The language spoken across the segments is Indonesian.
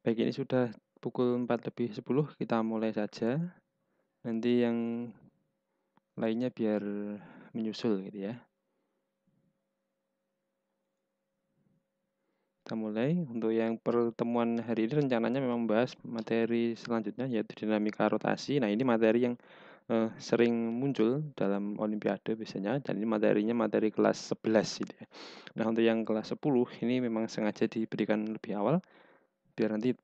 Baik, ini sudah pukul 4:10, kita mulai saja. Nanti yang lainnya biar menyusul gitu ya. Kita mulai. Untuk yang pertemuan hari ini rencananya memang membahas materi selanjutnya, yaitu dinamika rotasi. Nah, ini materi yang sering muncul dalam olimpiade biasanya, dan ini materinya materi kelas 11 gitu ya. Nah, untuk yang kelas 10 ini memang sengaja diberikan lebih awal biar nanti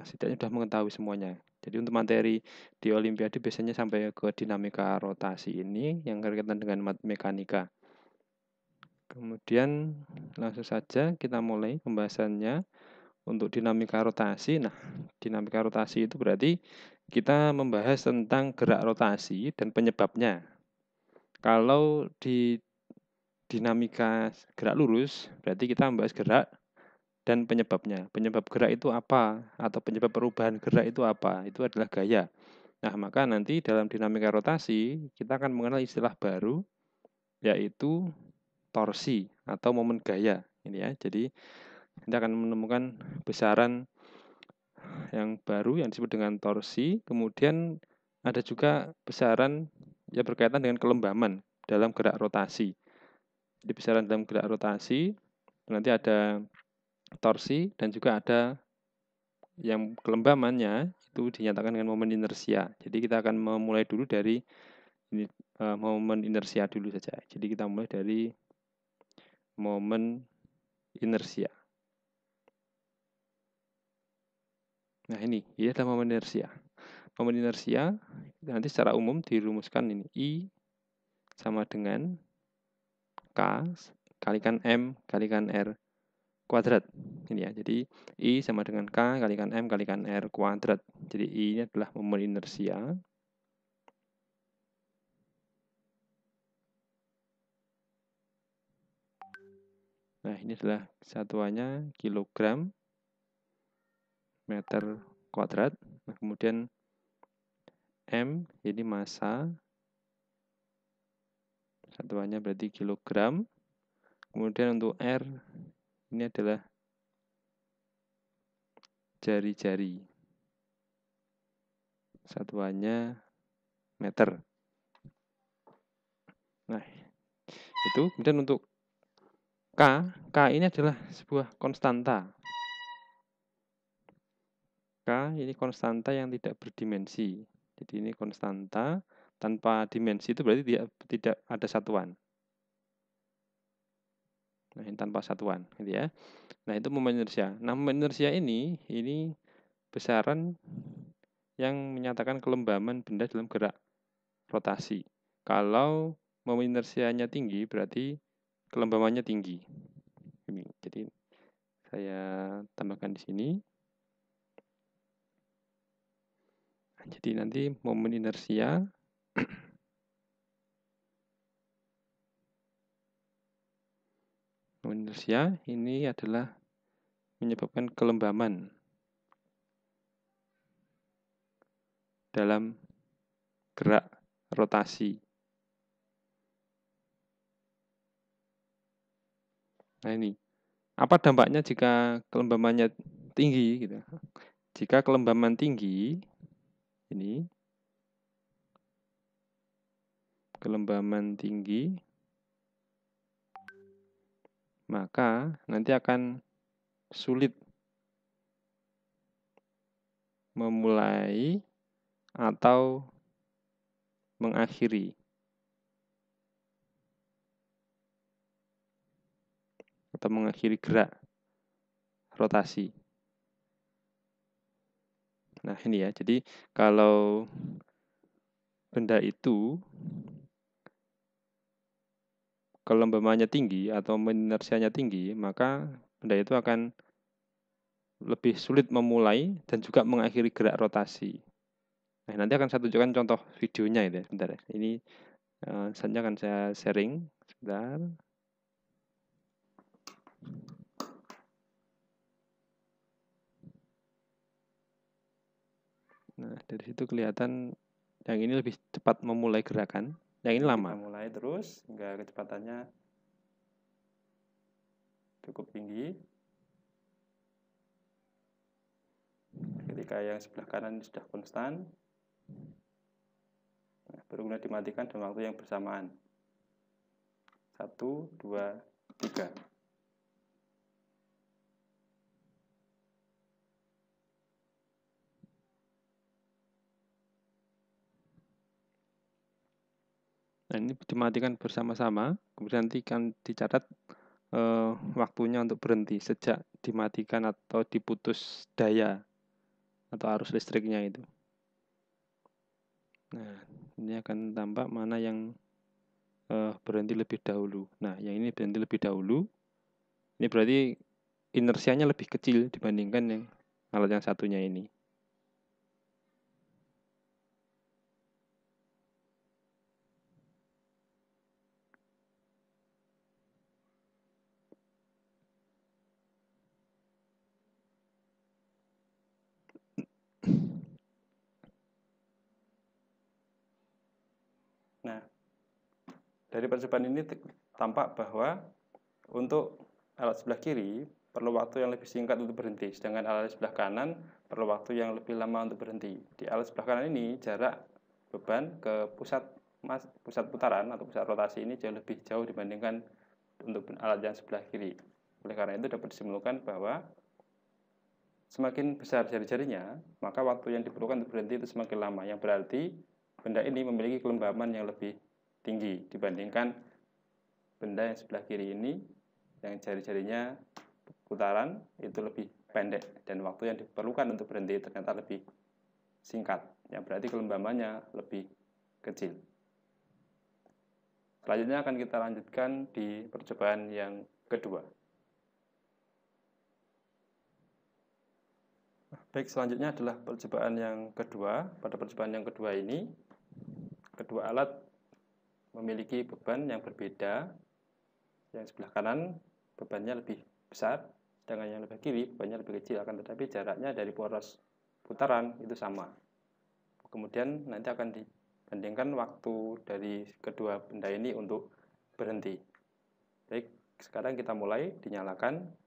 setidaknya sudah mengetahui semuanya. Jadi untuk materi di olimpiade biasanya sampai ke dinamika rotasi ini yang berkaitan dengan mekanika. Kemudian langsung saja kita mulai pembahasannya. Untuk dinamika rotasi, nah dinamika rotasi itu berarti kita membahas tentang gerak rotasi dan penyebabnya. Kalau di dinamika gerak lurus, berarti kita membahas gerak dan penyebabnya. Penyebab gerak itu apa? Atau penyebab perubahan gerak itu apa? Itu adalah gaya. Nah, maka nanti dalam dinamika rotasi, kita akan mengenal istilah baru, yaitu torsi atau momen gaya. Ini ya, jadi kita akan menemukan besaran yang baru yang disebut dengan torsi. Kemudian ada juga besaran yang berkaitan dengan kelembaman dalam gerak rotasi. Jadi besaran dalam gerak rotasi, nanti ada torsi dan juga ada yang kelembamannya itu dinyatakan dengan momen inersia. Jadi kita akan memulai dulu dari ini, momen inersia dulu saja. Jadi kita mulai dari momen inersia. Nah, ini adalah momen inersia. Momen inersia nanti secara umum dirumuskan ini I sama dengan K kalikan M kalikan R kuadrat. Ini ya, jadi I sama dengan K kalikan M kalikan R kuadrat. Jadi I ini adalah momen inersia. Nah, ini adalah satuannya kilogram meter kuadrat. Nah, kemudian M ini massa. Satuannya berarti kilogram. Kemudian untuk R ini adalah jari-jari. Satuannya meter. Nah, itu kemudian untuk K ini adalah sebuah konstanta. K ini konstanta yang tidak berdimensi. Jadi ini konstanta tanpa dimensi itu berarti tidak ada satuan. Nah, ini tanpa satuan, gitu ya. Nah, itu momen inersia. Nah, momen inersia ini besaran yang menyatakan kelembaman benda dalam gerak rotasi. Kalau momen inersianya tinggi, berarti kelembamannya tinggi. Ini. Jadi saya tambahkan di sini. Jadi nanti momen inersia ini adalah menyebabkan kelembaman dalam gerak rotasi. Nah, ini apa dampaknya jika kelembamannya tinggi gitu. Jika kelembaman tinggi ini kelembaman tinggi, maka nanti akan sulit memulai atau mengakhiri gerak rotasi. Nah, ini ya. Jadi kalau benda itu kelembamannya tinggi atau inersianya tinggi, maka benda itu akan lebih sulit memulai dan juga mengakhiri gerak rotasi. Nah, nanti akan saya tunjukkan contoh videonya itu ya. Bentar ya. Ini saja akan saya sharing. Sebentar. Nah, dari situ kelihatan yang ini lebih cepat memulai gerakan. Yang ini lama. Kita mulai terus hingga kecepatannya cukup tinggi. Jika yang sebelah kanan sudah konstan, nah, baru kemudian dimatikan dalam waktu yang bersamaan. 1, 2, 3. Nah, ini dimatikan bersama-sama, kemudian nanti akan dicatat waktunya untuk berhenti sejak dimatikan atau diputus daya atau arus listriknya itu. Nah, ini akan tampak mana yang berhenti lebih dahulu. Nah, yang ini berhenti lebih dahulu. Ini berarti inersianya lebih kecil dibandingkan yang alat yang satunya ini. Nah, dari percobaan ini tampak bahwa untuk alat sebelah kiri perlu waktu yang lebih singkat untuk berhenti, sedangkan alat sebelah kanan perlu waktu yang lebih lama untuk berhenti. Di alat sebelah kanan ini jarak beban ke pusat putaran atau pusat rotasi ini lebih jauh dibandingkan untuk alat yang sebelah kiri. Oleh karena itu dapat disimpulkan bahwa semakin besar jari-jarinya, maka waktu yang diperlukan untuk berhenti itu semakin lama, yang berarti benda ini memiliki kelembaban yang lebih tinggi dibandingkan benda yang sebelah kiri ini, yang jari-jarinya putaran itu lebih pendek dan waktu yang diperlukan untuk berhenti ternyata lebih singkat, yang berarti kelembabannya lebih kecil. Selanjutnya akan kita lanjutkan di percobaan yang kedua. Baik, selanjutnya adalah percobaan yang kedua. Pada percobaan yang kedua ini, kedua alat memiliki beban yang berbeda. Yang sebelah kanan bebannya lebih besar, sedangkan yang sebelah kiri bebannya lebih kecil, akan tetapi jaraknya dari poros putaran itu sama. Kemudian nanti akan dibandingkan waktu dari kedua benda ini untuk berhenti. Baik, sekarang kita mulai, dinyalakan.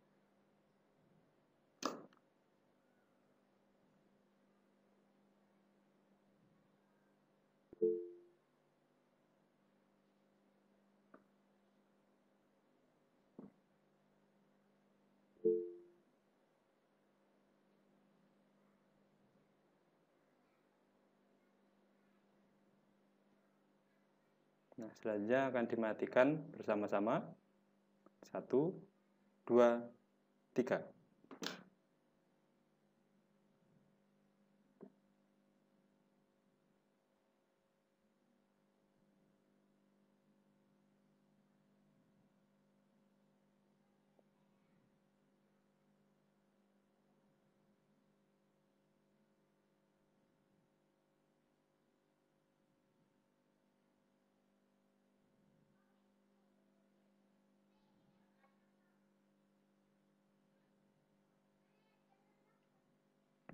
Nah, selanjutnya akan dimatikan bersama-sama. 1, 2, 3.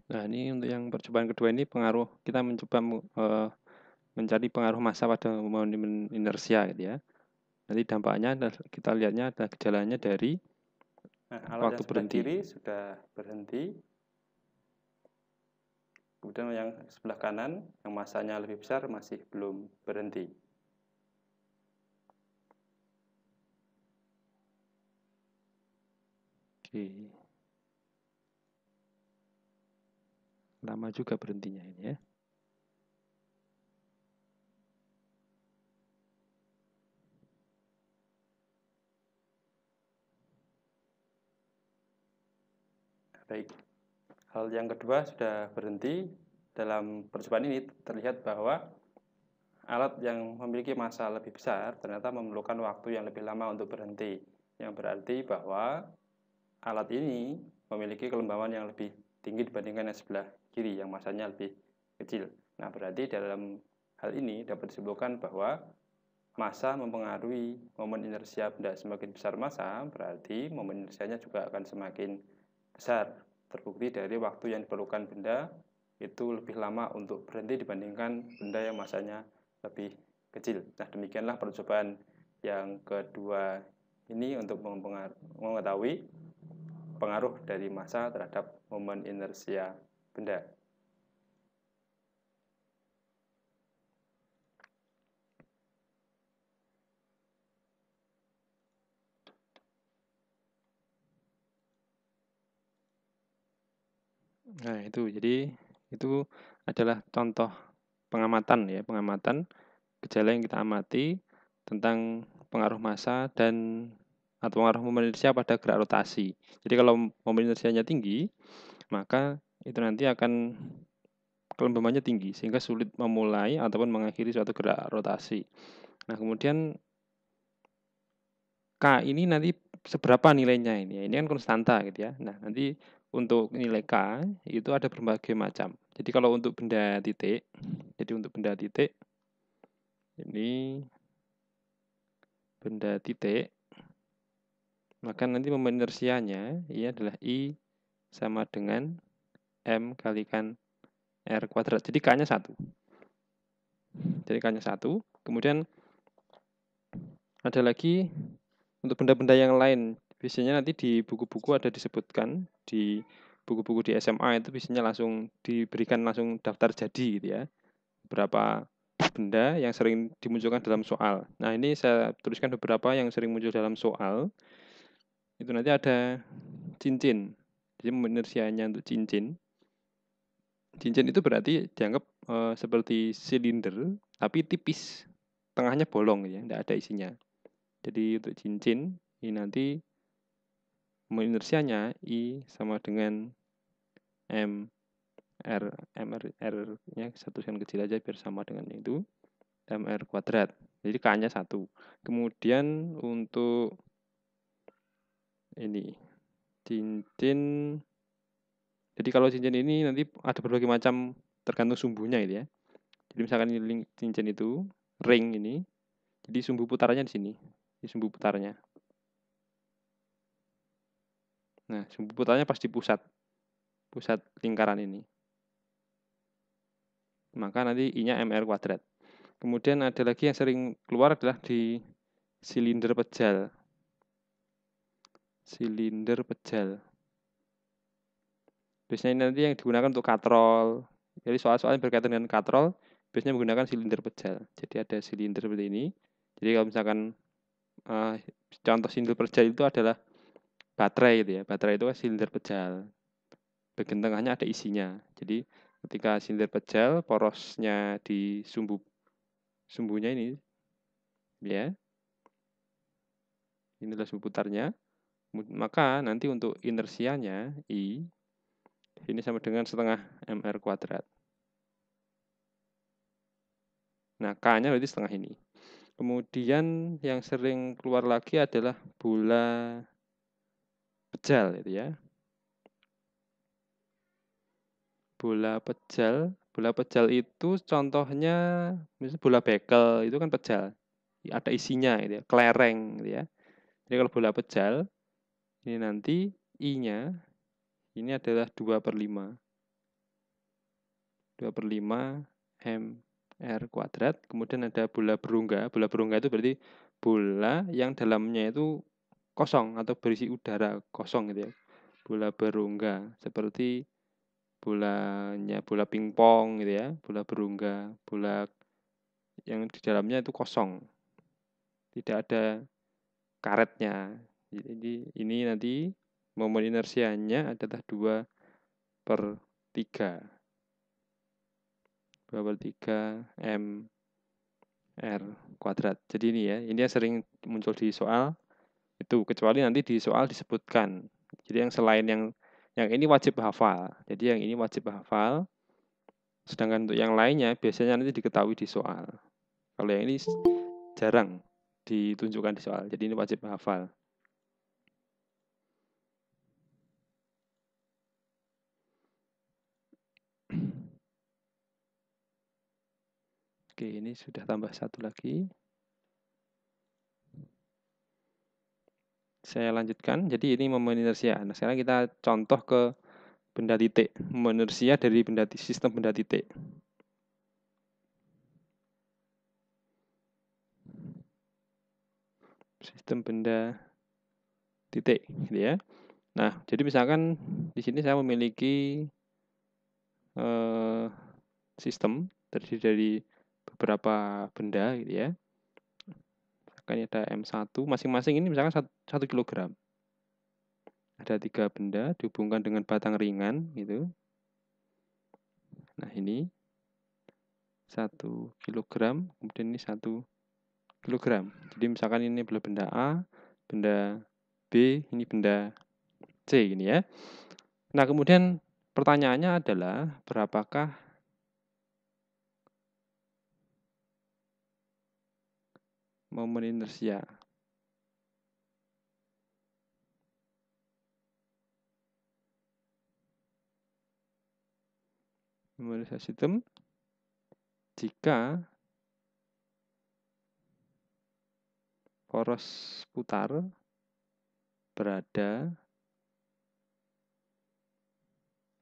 Nah, ini untuk yang percobaan kedua ini pengaruh, kita mencoba mencari pengaruh massa pada momen inersia gitu ya. Nanti dampaknya kita lihatnya ada gejalanya dari waktu yang berhenti. Kiri sudah berhenti. Kemudian yang sebelah kanan yang massanya lebih besar masih belum berhenti. Oke. Lama juga berhentinya ini ya. Baik, hal yang kedua sudah berhenti. Dalam percobaan ini terlihat bahwa alat yang memiliki massa lebih besar ternyata memerlukan waktu yang lebih lama untuk berhenti, yang berarti bahwa alat ini memiliki kelembaban yang lebih tinggi dibandingkan yang sebelah kiri yang massanya lebih kecil. Nah, berarti dalam hal ini dapat disimpulkan bahwa massa mempengaruhi momen inersia benda. Semakin besar massa, berarti momen inersianya juga akan semakin besar. Terbukti dari waktu yang diperlukan benda itu lebih lama untuk berhenti dibandingkan benda yang massanya lebih kecil. Nah, demikianlah percobaan yang kedua ini untuk mengetahui pengaruh dari massa terhadap momen inersia benda. Nah, itu. Jadi itu adalah contoh pengamatan ya, pengamatan gejala yang kita amati tentang pengaruh massa dan atau pengaruh momen inersia pada gerak rotasi. Jadi kalau momen inersianya tinggi, maka itu nanti akan kelembabannya tinggi sehingga sulit memulai ataupun mengakhiri suatu gerak rotasi. Nah, kemudian K ini nanti seberapa nilainya ini? Ini kan konstanta gitu ya. Nah, nanti untuk nilai K itu ada berbagai macam. Jadi kalau untuk benda titik, jadi untuk benda titik ini benda titik, maka nanti momen inersianya ini adalah I sama dengan M kalikan R kuadrat. Jadi K-nya 1. Jadi K-nya 1. Kemudian ada lagi untuk benda-benda yang lain. Biasanya nanti di buku-buku ada disebutkan, di buku-buku di SMA itu biasanya langsung diberikan langsung daftar jadi gitu ya. Beberapa benda yang sering dimunculkan dalam soal. Nah, ini saya tuliskan beberapa yang sering muncul dalam soal. Itu nanti ada cincin. Jadi inersianya untuk cincin. Cincin itu berarti dianggap seperti silinder tapi tipis. Tengahnya bolong ya, tidak ada isinya. Jadi untuk cincin ini nanti inersianya I sama dengan M R R-nya satukan kecil aja biar sama dengan itu MR kuadrat. Jadi K-nya 1. Kemudian untuk ini cincin, jadi kalau cincin ini nanti ada berbagai macam tergantung sumbunya gitu ya. Jadi misalkan ini cincin itu ring ini, jadi sumbu putarnya di sini. Ini sumbu putarnya. Nah, sumbu putarnya pasti pusat lingkaran ini. Maka nanti I-nya MR kuadrat. Kemudian ada lagi yang sering keluar adalah di silinder pejal. Silinder pejal. Biasanya nanti yang digunakan untuk katrol. Jadi soal-soal yang berkaitan dengan katrol biasanya menggunakan silinder pejal. Jadi ada silinder seperti ini. Jadi kalau misalkan contoh silinder pejal itu adalah baterai gitu ya. Baterai itu kan silinder pejal. Bagian tengahnya ada isinya. Jadi ketika silinder pejal, porosnya di sumbunya ini ya. Inilah sumbu putarnya. Maka nanti untuk inersianya I ini sama dengan setengah MR kuadrat. Nah, K-nya berarti setengah ini. Kemudian yang sering keluar lagi adalah bola pejal itu ya. Bola pejal itu contohnya misalnya bola bekel itu kan pejal. Ada isinya gitu ya, kelereng gitu ya. Jadi kalau bola pejal ini nanti I-nya ini adalah 2/5. 2/5 MR kuadrat. Kemudian ada bola berongga. Bola berongga itu berarti bola yang dalamnya itu kosong atau berisi udara kosong gitu ya. Bola berongga seperti bola pingpong gitu ya, bola berongga, bola yang di dalamnya itu kosong. Tidak ada karetnya. Jadi ini nanti momen inersianya adalah 2/3. 2/3 MR kuadrat. Jadi ini ya, ini yang sering muncul di soal itu, kecuali nanti di soal disebutkan. Jadi yang selain yang ini wajib hafal. Jadi yang ini wajib hafal. Sedangkan untuk yang lainnya biasanya nanti diketahui di soal. Kalau yang ini jarang ditunjukkan di soal. Jadi ini wajib hafal. Oke, ini sudah tambah satu lagi. Saya lanjutkan. Jadi ini momen inersia. Nah, sekarang kita contoh ke benda titik. Momen inersia dari sistem benda titik. Sistem benda titik, gitu ya. Nah, jadi misalkan di sini saya memiliki sistem terdiri dari beberapa benda gitu ya. Misalkan ada M1, masing-masing ini misalkan 1 kilogram. Ada 3 benda dihubungkan dengan batang ringan gitu. Nah ini 1 kilogram, kemudian ini 1 kilogram. Jadi misalkan ini adalah benda A, benda B, ini benda C gini ya. Nah kemudian pertanyaannya adalah berapakah momen inersia? Momen inersia sistem jika poros putar berada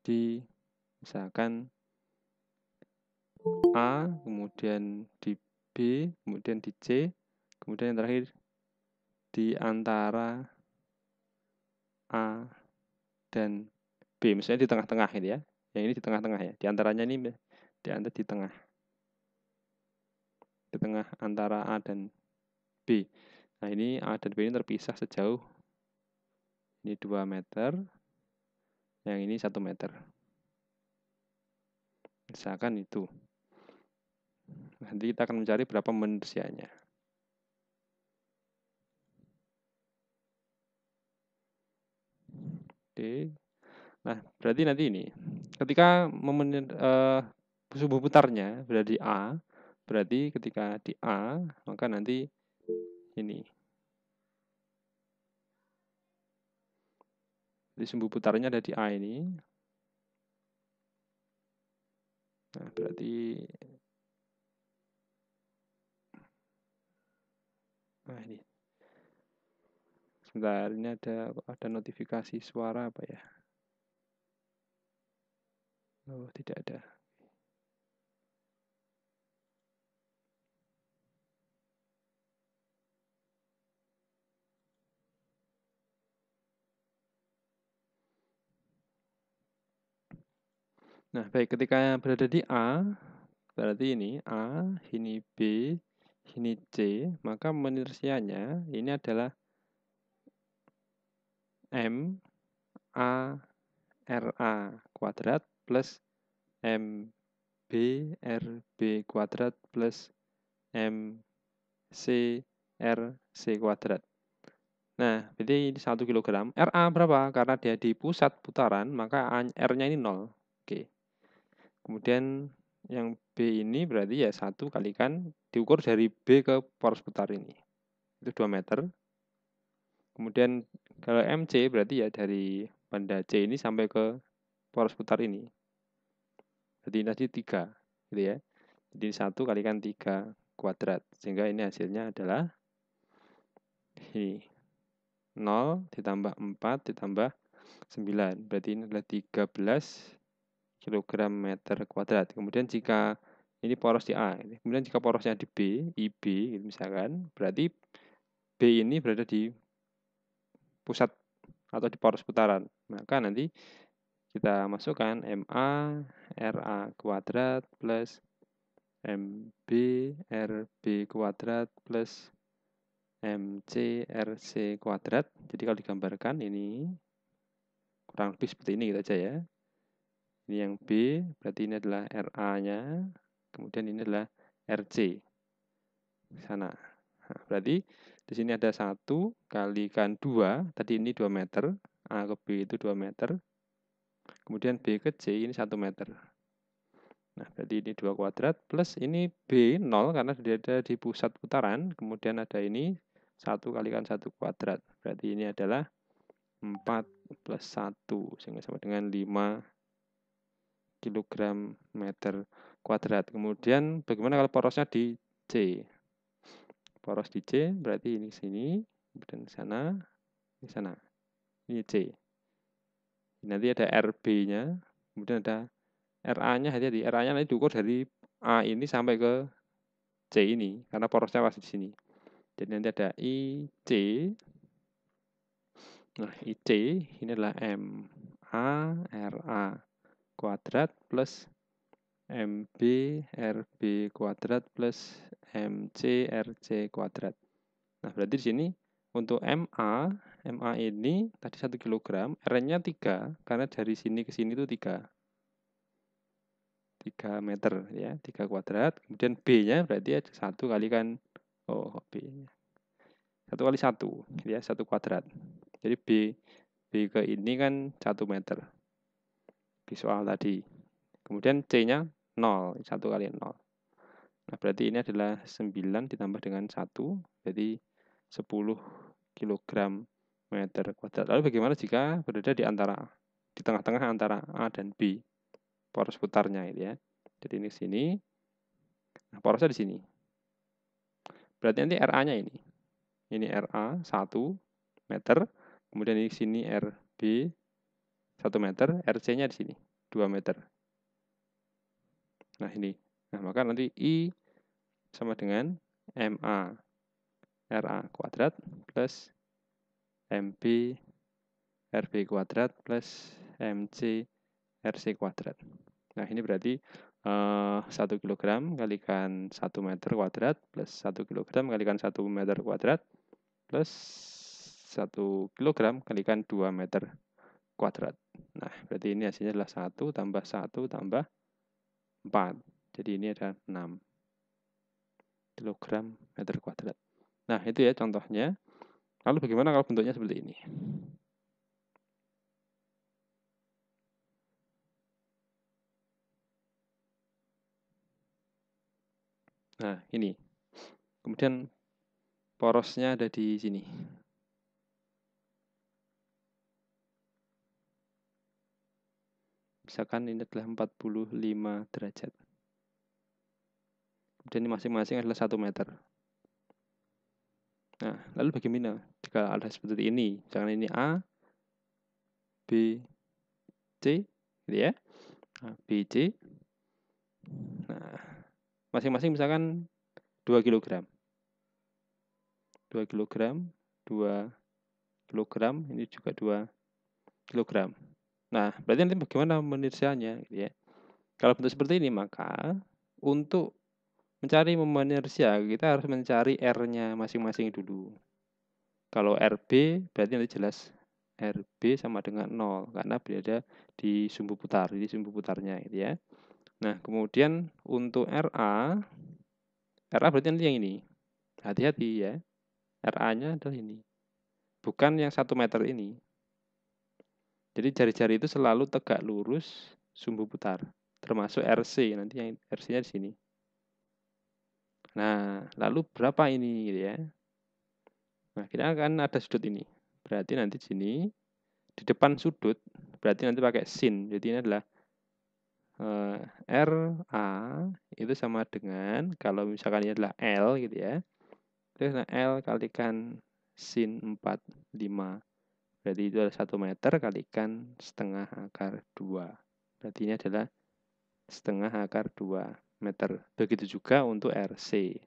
di misalkan A, kemudian di B, kemudian di C, kemudian yang terakhir di antara A dan B, misalnya di tengah-tengah gitu ya. Yang ini di tengah-tengah ya. Di antaranya ini di tengah antara A dan B. Nah, ini A dan B ini terpisah sejauh ini 2 meter, yang ini 1 meter. Misalkan itu. Nanti kita akan mencari berapa momen inersianya. Oke. Nah, berarti nanti ini ketika momen sumbu putarnya berada di A, berarti ketika di A, maka nanti ini. Jadi sumbu putarnya ada di A ini. Nah, berarti ini. Sebentar, ini ada notifikasi suara apa ya? Oh, tidak ada. Nah, baik, ketika berada di A, berarti ini A, ini B, ini C, maka momen inersianya ini adalah M A R A kuadrat plus M B R B kuadrat plus M C R C kuadrat. Nah, berarti ini 1 kilogram. RA berapa? Karena dia di pusat putaran, maka R-nya ini 0. Oke. Kemudian yang B ini berarti ya 1 kalikan diukur dari B ke poros putar ini. Itu 2 meter. Kemudian kalau MC berarti ya dari benda C ini sampai ke poros putar ini. Berarti ini tadi 3 gitu ya. Jadi 1 kalikan 3 kuadrat. Sehingga ini hasilnya adalah ini 0 ditambah 4 ditambah 9. Berarti ini adalah 13 kg meter kuadrat. Kemudian jika ini poros di A, kemudian jika porosnya di B, IB gitu misalkan, berarti B ini berada di pusat atau di poros putaran. Maka nanti kita masukkan MA RA kuadrat plus MB RB kuadrat plus MC RC kuadrat. Jadi kalau digambarkan ini kurang lebih seperti ini gitu aja ya. Ini yang B, berarti ini adalah RA-nya, kemudian ini adalah RC. Sana. Nah, berarti di sini ada 1 kalikan 2, tadi ini 2 meter, A ke B itu 2 meter, kemudian B ke C ini 1 meter. Nah, berarti ini 2 kuadrat, plus ini B 0 karena dia ada di pusat putaran, kemudian ada ini 1 kalikan 1 kuadrat. Berarti ini adalah 4 plus 1, sehingga sama dengan 5 kilogram meter kuadrat. Kemudian bagaimana kalau porosnya di C? Poros di C berarti ini sini, kemudian di sana, di sana. Ini C. Nanti ada RB-nya, kemudian ada RA-nya, hati-hati. RA-nya nanti diukur dari A ini sampai ke C ini, karena porosnya pasti di sini. Jadi nanti ada IC. Nah, IC ini adalah MA RA kuadrat plus MB RB kuadrat plus MC RC kuadrat. Nah, berarti di sini untuk MA ini tadi 1 kg, R-nya 3, karena dari sini ke sini itu 3 meter ya, 3 kuadrat. Kemudian B-nya berarti ada 1 kalikan, B-nya 1 kali 1, ya, 1 kuadrat. Jadi B ke ini kan 1 meter di soal tadi. Kemudian C-nya 0, 1 kali 0. Nah, berarti ini adalah 9 ditambah dengan 1, jadi 10 kg meter kuadrat. Lalu bagaimana jika berada di tengah-tengah antara A dan B, poros putarnya itu ya. Jadi ini sini, nah porosnya di sini. Berarti nanti RA-nya ini. Ini RA 1 meter, kemudian di sini RB 1 meter, RC-nya di sini 2 meter. Nah, ini. Nah, maka nanti I sama dengan MA RA kuadrat plus MB RB kuadrat plus MC RC kuadrat. Nah, ini berarti 1 kg kalikan 1 meter kuadrat plus 1 kg kalikan 1 meter kuadrat plus 1 kg kalikan 2 meter kuadrat. Nah, berarti ini hasilnya adalah 1 tambah 1 tambah 4. Jadi ini ada 6 kg meter kuadrat. Nah, itu ya contohnya. Lalu bagaimana kalau bentuknya seperti ini? Nah, ini. Kemudian porosnya ada di sini. Misalkan ini adalah 45 derajat. Kemudian ini masing-masing adalah 1 meter. Nah, lalu bagaimana jika ada seperti ini? Misalkan ini A, B, C, gitu ya. A, B, C. Nah, masing-masing misalkan 2 kg. 2 kg, 2 kg, ini juga 2 kg. Nah, berarti nanti bagaimana inersianya, gitu ya. Kalau bentuk seperti ini, maka untuk mencari momen inersia, kita harus mencari R-nya masing-masing dulu. Kalau RB, berarti nanti jelas RB sama dengan 0, karena berada di sumbu putar, di sumbu putarnya, gitu ya. Nah, kemudian untuk RA berarti nanti yang ini. Hati-hati ya, RA-nya adalah ini. Bukan yang 1 meter ini. Jadi jari-jari itu selalu tegak lurus sumbu putar. Termasuk RC, nanti yang RC-nya di sini. Nah, lalu berapa ini gitu ya? Nah, kita akan ada sudut ini. Berarti nanti di sini, di depan sudut, berarti nanti pakai sin. Jadi ini adalah RA itu sama dengan, kalau misalkan ini adalah L gitu ya. Itu L kalikan sin 45. Berarti itu adalah 1 meter kalikan setengah akar 2. Berarti ini adalah setengah akar 2 meter. Begitu juga untuk RC.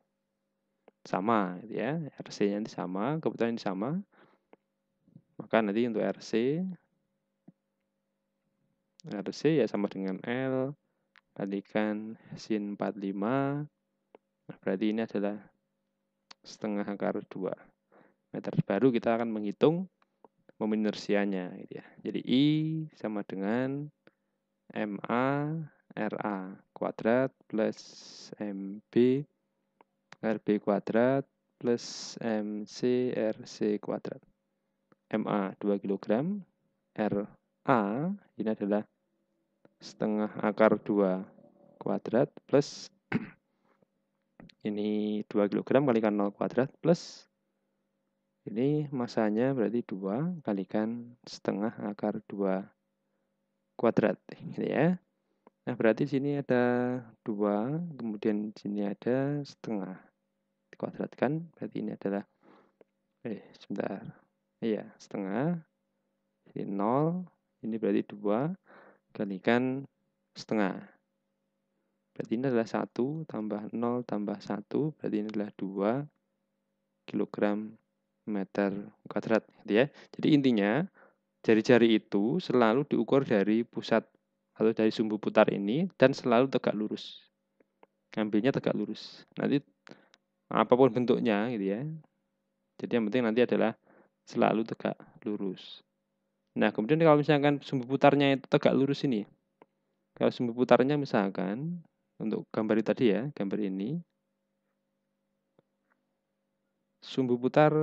Sama gitu ya. RC-nya nanti sama, kebetulan ini sama. Maka nanti untuk RC ya sama dengan L kalikan sin 45. Nah, berarti ini adalah setengah akar 2 meter. Baru kita akan menghitung momen inersianya gitu ya. Jadi I sama dengan MA RA kuadrat plus MB RB kuadrat plus MC RC kuadrat. MA 2 kg, RA ini adalah setengah akar 2 kuadrat plus ini 2 kg kalikan 0 kuadrat plus ini masanya berarti 2 kalikan setengah akar 2 kuadrat gitu ya. Nah, berarti di sini ada 2, kemudian di sini ada setengah. Dikuadratkan, berarti ini adalah sebentar. Iya, setengah. Ini 0, ini berarti 2 kalikan setengah. Berarti ini adalah 1 tambah 0 tambah 1, berarti ini adalah 2 kg meter kuadrat gitu ya. Jadi intinya jari-jari itu selalu diukur dari pusat atau dari sumbu putar ini dan selalu tegak lurus. Ngambilnya tegak lurus. Nanti apapun bentuknya gitu ya. Jadi yang penting nanti adalah selalu tegak lurus. Nah, kemudian kalau misalkan sumbu putarnya itu tegak lurus ini. Kalau sumbu putarnya misalkan untuk gambar tadi ya, gambar ini. Sumbu putar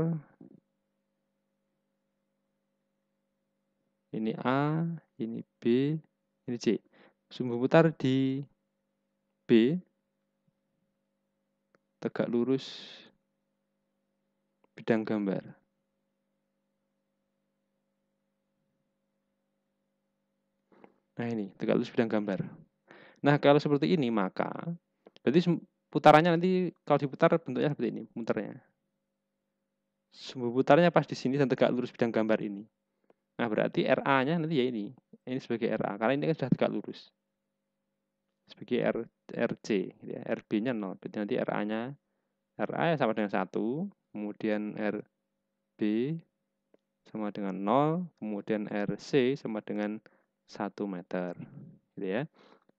ini A, ini B, ini C. Sumbu putar di B tegak lurus bidang gambar. Nah ini, tegak lurus bidang gambar. Nah kalau seperti ini maka berarti putarannya nanti kalau diputar bentuknya seperti ini, muternya. Sumbu putarnya pas di sini dan tegak lurus bidang gambar ini. Nah berarti RA-nya nanti ya ini sebagai RA, karena ini kan sudah tegak lurus. Sebagai RC, gitu ya. RB-nya 0, berarti nanti RA-nya RA ya sama dengan 1, kemudian RB sama dengan 0, kemudian RC sama dengan 1 meter. Gitu ya.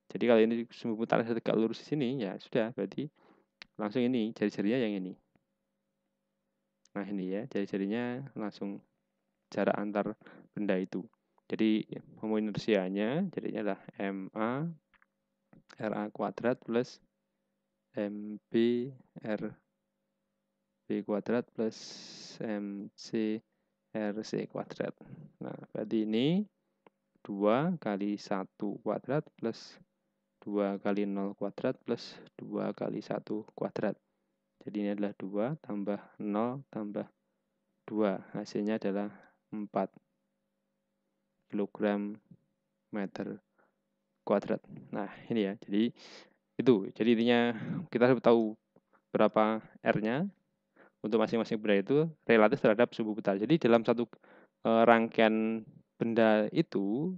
Jadi kalau ini sumbu putar tegak lurus di sini, ya sudah, berarti langsung ini, jari-jarinya yang ini. Nah ini ya, jari-jarinya langsung jarak antar benda itu. Jadi momen inersianya jadinya adalah MA RA kuadrat plus MB RB kuadrat plus MC RC kuadrat. Nah, berarti ini 2 kali 1 kuadrat plus 2 kali 0 kuadrat plus 2 kali 1 kuadrat. Jadi ini adalah 2 tambah 0 tambah 2. Hasilnya adalah 4 kilogram meter kuadrat. Nah, ini ya. Jadi itu. Jadi intinya kita harus tahu berapa R-nya untuk masing-masing benda itu relatif terhadap sumbu putar. Jadi dalam satu rangkaian benda itu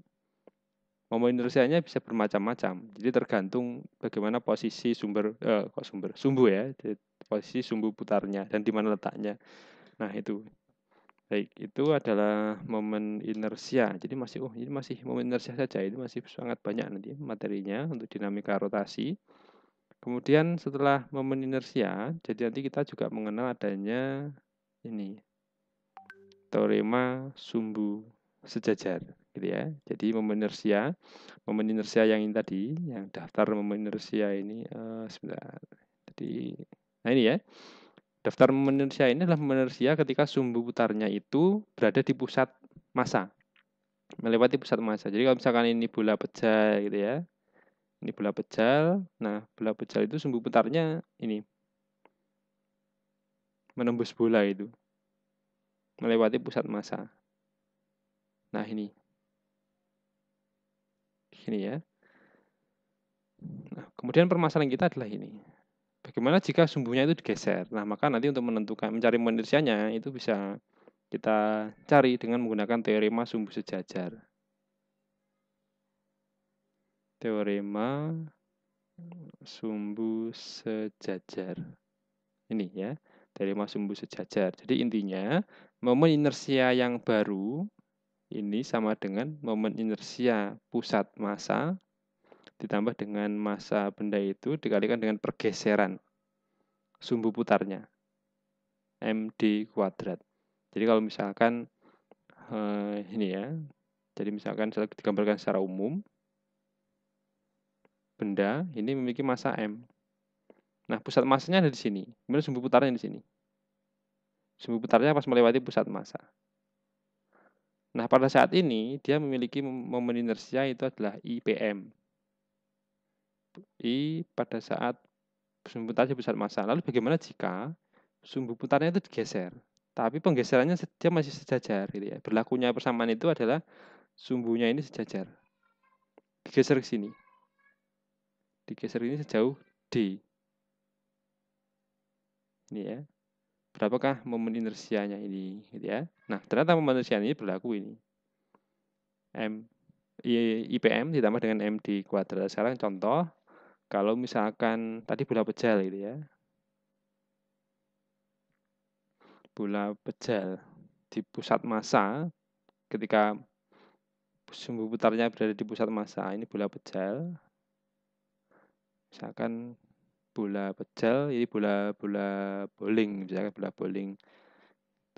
momen inersianya bisa bermacam-macam. Jadi tergantung bagaimana posisi sumbu ya, posisi sumbu putarnya dan di mana letaknya. Nah, itu. Baik, itu adalah momen inersia. Jadi ini masih momen inersia saja. Ini masih sangat banyak nanti materinya untuk dinamika rotasi. Kemudian setelah momen inersia, jadi nanti kita juga mengenal adanya ini teorema sumbu sejajar, gitu ya. Jadi momen inersia yang ini tadi, yang daftar momen inersia ini sebentar. Jadi, nah ini ya. Daftar momen inersia ini adalah momen inersia ketika sumbu putarnya itu berada di pusat massa, melewati pusat massa. Jadi kalau misalkan ini bola pejal gitu ya, ini bola pejal. Nah, bola pejal itu sumbu putarnya ini menembus bola itu, melewati pusat massa. Nah ini ya. Nah, kemudian permasalahan kita adalah ini. Bagaimana jika sumbunya itu digeser? Nah, maka nanti untuk menentukan mencari momen inersianya itu bisa kita cari dengan menggunakan teorema sumbu sejajar. Teorema sumbu sejajar. Ini ya, teorema sumbu sejajar. Jadi intinya, momen inersia yang baru ini sama dengan momen inersia pusat massa ditambah dengan massa benda itu dikalikan dengan pergeseran sumbu putarnya, MD kuadrat. Jadi kalau misalkan ini ya, jadi misalkan digambarkan secara umum, benda ini memiliki massa M. Nah, pusat massanya ada di sini, kemudian sumbu putarnya di sini. Sumbu putarnya pas melewati pusat massa. Nah, pada saat ini dia memiliki momen inersia itu adalah IPM. I pada saat sumbu putarnya pusat massa. Lalu bagaimana jika sumbu putarnya itu digeser? Tapi penggeserannya dia masih sejajar gitu ya. Berlakunya persamaan itu adalah sumbunya ini sejajar. Digeser ke sini. Digeser ini sejauh D. Ini ya. Berapakah momen inersianya ini gitu ya. Nah, ternyata momen inersia ini berlaku ini. IPM ditambah dengan MD kuadrat. Sekarang contoh, kalau misalkan tadi bola pejal gitu ya. Bola pejal di pusat massa ketika sumbu putarnya berada di pusat massa, ini bola pejal. Misalkan bola pejal, ini bola bowling, misalkan bola bowling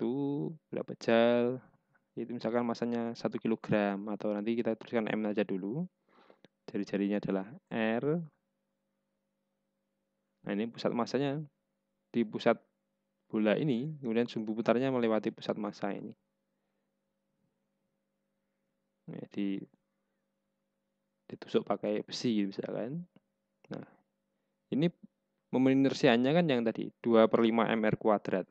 itu bola pejal itu misalkan masanya 1 kg, atau nanti kita tuliskan M aja dulu. Jari-jarinya adalah R. Nah, ini pusat massanya di pusat bola ini, kemudian sumbu putarnya melewati pusat massa ini. Nah, ditusuk pakai besi misalkan. Nah, ini momen inersianya kan yang tadi 2/5 mr kuadrat.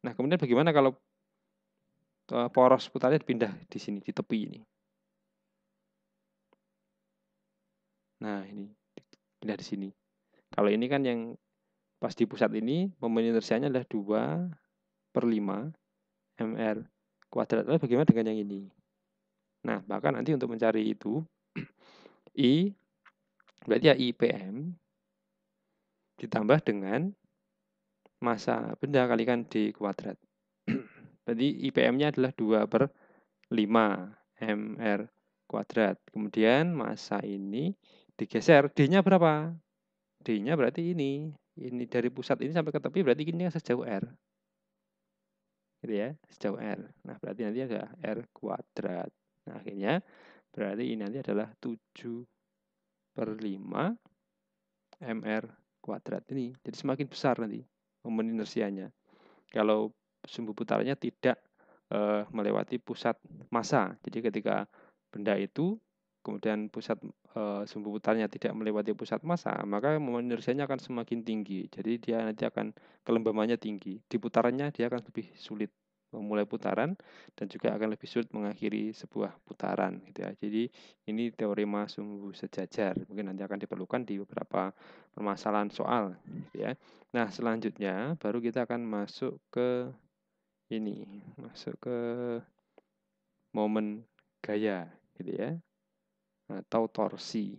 Nah, kemudian bagaimana kalau poros putarnya dipindah di sini, di tepi ini? Nah, ini pindah di sini. Kalau ini kan yang pas di pusat ini, momen inersianya adalah 2/5 mr kuadrat. Lalu bagaimana dengan yang ini? Nah, bahkan nanti untuk mencari itu, I berarti ya IPM ditambah dengan massa benda kalikan D kuadrat. Berarti IPM-nya adalah 2/5 mr kuadrat. Kemudian massa ini digeser, D-nya berapa? D-nya berarti ini. Ini dari pusat ini sampai ke tepi berarti ini sejauh R. Gitu ya, sejauh R. Nah, berarti nanti ada R kuadrat. Nah, akhirnya berarti ini nanti adalah 7/5 mr kuadrat ini. Jadi semakin besar nanti momen inersianya. Kalau sumbu putarnya tidak melewati pusat massa. Jadi ketika benda itu kemudian pusat sumbu putarnya tidak melewati pusat massa, maka momen inersianya akan semakin tinggi. Jadi dia nanti akan kelembabannya tinggi. Di putarannya dia akan lebih sulit memulai putaran dan juga akan lebih sulit mengakhiri sebuah putaran gitu ya. Jadi ini teorema sumbu sejajar. Mungkin nanti akan diperlukan di beberapa permasalahan soal gitu ya. Nah, selanjutnya baru kita akan masuk ke ini, masuk ke momen gaya gitu ya, atau torsi.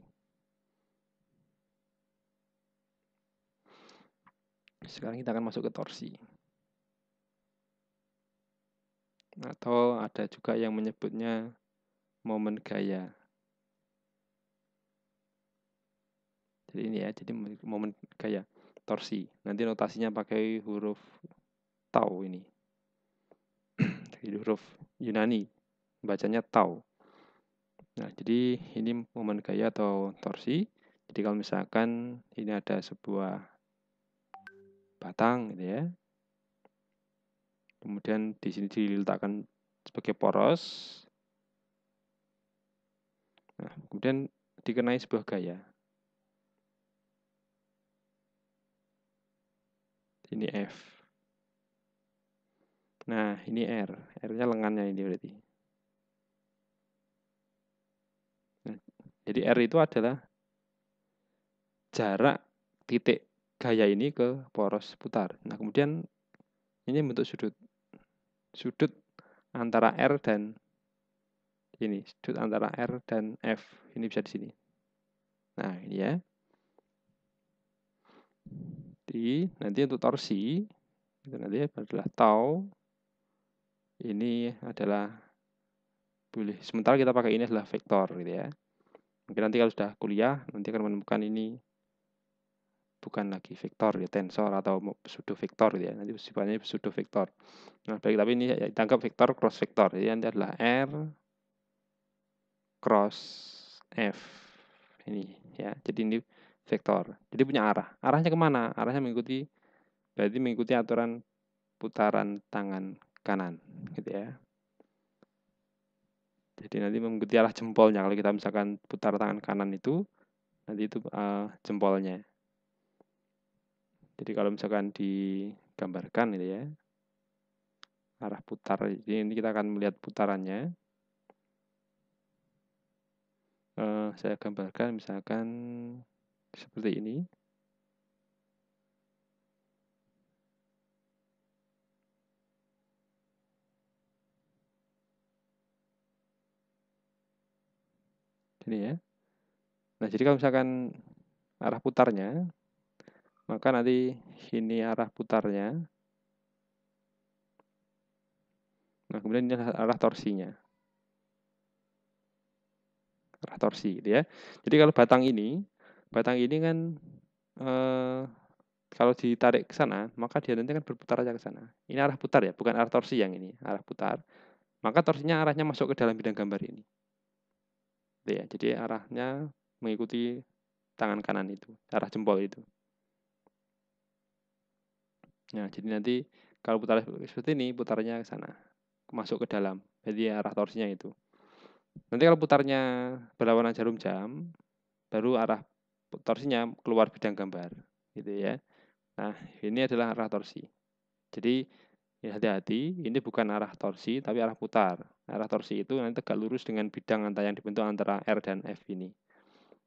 Sekarang kita akan masuk ke torsi. Atau ada juga yang menyebutnya momen gaya. Jadi ini ya, jadi momen gaya, torsi. Nanti notasinya pakai huruf tau ini. Jadi huruf Yunani, bacanya tau. Nah, jadi ini momen gaya atau torsi. Jadi kalau misalkan ini ada sebuah batang gitu ya. Kemudian di sini diletakkan sebagai poros. Nah, kemudian dikenai sebuah gaya. Ini F. Nah, ini R. R-nya lengannya ini berarti. Nah, jadi R itu adalah jarak titik gaya ini ke poros putar. Nah, kemudian ini bentuk sudut. Sudut antara R dan ini. Sudut antara R dan F. Ini bisa di sini. Nah, ini ya. Nanti untuk torsi, itu nanti adalah tau. Ini adalah boleh. Sementara kita pakai ini adalah vektor gitu ya. Mungkin nanti kalau sudah kuliah, nanti akan menemukan ini bukan lagi vektor ya, tensor atau pseudo vektor gitu ya. Nanti sifatnya pseudo vektor. Nah, baik, tapi ini ya, ditangkap vektor cross vektor. Jadi nanti adalah R cross F. Ini ya. Jadi ini vektor. Jadi punya arah. Arahnya kemana? Arahnya berarti mengikuti aturan putaran tangan kanan gitu ya. Jadi nanti mengikuti arah jempolnya. Kalau kita misalkan putar tangan kanan itu, nanti itu jempolnya. Jadi kalau misalkan digambarkan gitu ya, arah putar, ini kita akan melihat putarannya. Saya gambarkan misalkan seperti ini. Ini ya. Nah, jadi kalau misalkan arah putarnya, maka nanti ini arah putarnya. Nah, kemudian ini arah torsinya. arah torsi gitu ya. Jadi kalau batang ini kan kalau ditarik ke sana, maka dia nanti kan berputar aja ke sana. Ini arah putar ya, bukan arah torsi yang ini, arah putar. Maka torsinya arahnya masuk ke dalam bidang gambar ini. Gitu ya. Jadi arahnya mengikuti tangan kanan itu, arah jempol itu. Nah, jadi nanti kalau putar seperti ini, putarnya ke sana, masuk ke dalam. Jadi arah torsinya itu. Nanti kalau putarnya berlawanan jarum jam, baru arah torsinya keluar bidang gambar, gitu ya. Nah, ini adalah arah torsi. Jadi ya hati-hati, ini bukan arah torsi tapi arah putar. Arah torsi itu nanti tegak lurus dengan bidang yang dibentuk antara R dan F ini.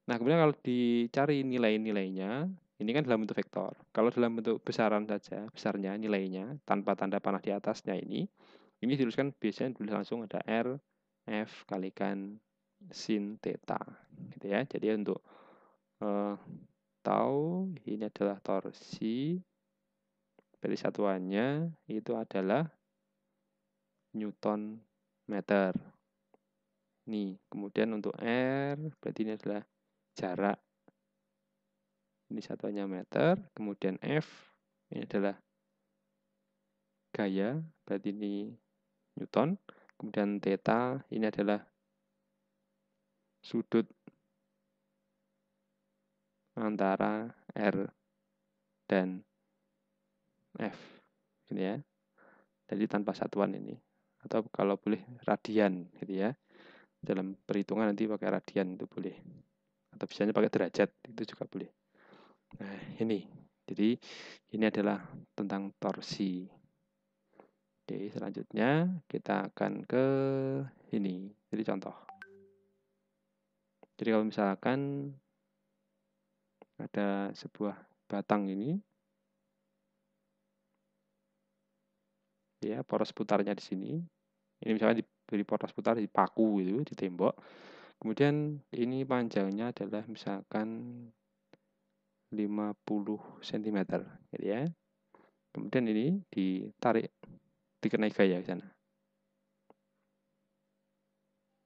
Nah, kemudian kalau dicari nilai-nilainya, ini kan dalam bentuk vektor. Kalau dalam bentuk besaran saja, besarnya nilainya tanpa tanda panah di atasnya ini dituliskan biasanya ditulis langsung ada R F kalikan sin theta, gitu ya. Jadi untuk tahu ini adalah torsi, dari satuannya itu adalah Newton meter. Nih, kemudian untuk R berarti ini adalah jarak. Ini satuannya meter, kemudian F ini adalah gaya, berarti ini Newton. Kemudian theta ini adalah sudut antara R dan F. Ini ya. Jadi tanpa satuan ini. Atau kalau boleh radian gitu ya. Dalam perhitungan nanti pakai radian itu boleh. Atau biasanya pakai derajat itu juga boleh. Nah, ini. Jadi ini adalah tentang torsi. Oke, selanjutnya kita akan ke ini. Jadi contoh. Jadi kalau misalkan ada sebuah batang ini, ya poros putarnya di sini. Ini misalkan diberi poros putar di paku itu, di tembok. Kemudian ini panjangnya adalah misalkan 50 cm, gitu ya. Kemudian ini ditarik, dikenai gaya ke sana.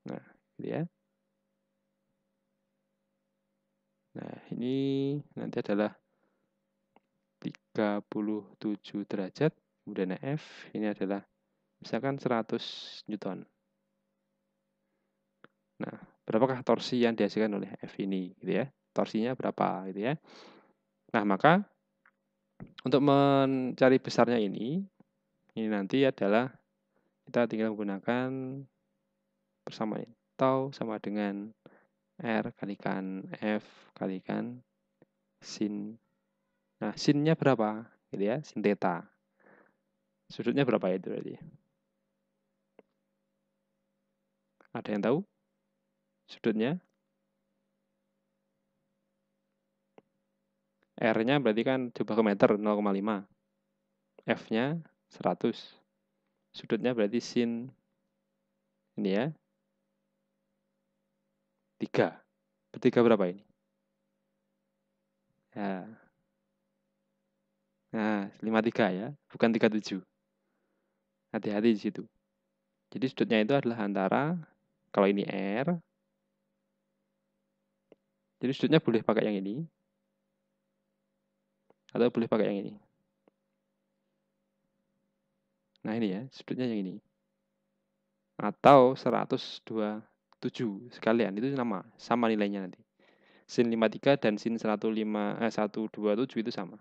Nah, gitu ya. Nah, ini nanti adalah 37 derajat, kemudian F ini adalah misalkan 100 Newton. Nah, berapakah torsi yang dihasilkan oleh F ini, gitu ya? Torsinya berapa, gitu ya? Nah, maka untuk mencari besarnya ini nanti adalah kita tinggal menggunakan persamaan tau sama dengan R kalikan F kalikan sin. Nah, sinnya berapa, gitu ya? Sin theta. Sudutnya berapa itu berarti? Ada yang tahu? Sudutnya? R-nya berarti kan coba ke meter 0,5. F-nya 100. Sudutnya berarti sin ini ya. 3. Per 3 berapa ini? Ya. Nah, 53 ya, bukan 37. Hati-hati di situ. Jadi sudutnya itu adalah antara, kalau ini R, jadi sudutnya boleh pakai yang ini, atau boleh pakai yang ini. Nah ini ya, sudutnya yang ini. Atau 127 sekalian, itu sama nilainya nanti. Sin 53 dan sin 127 itu sama.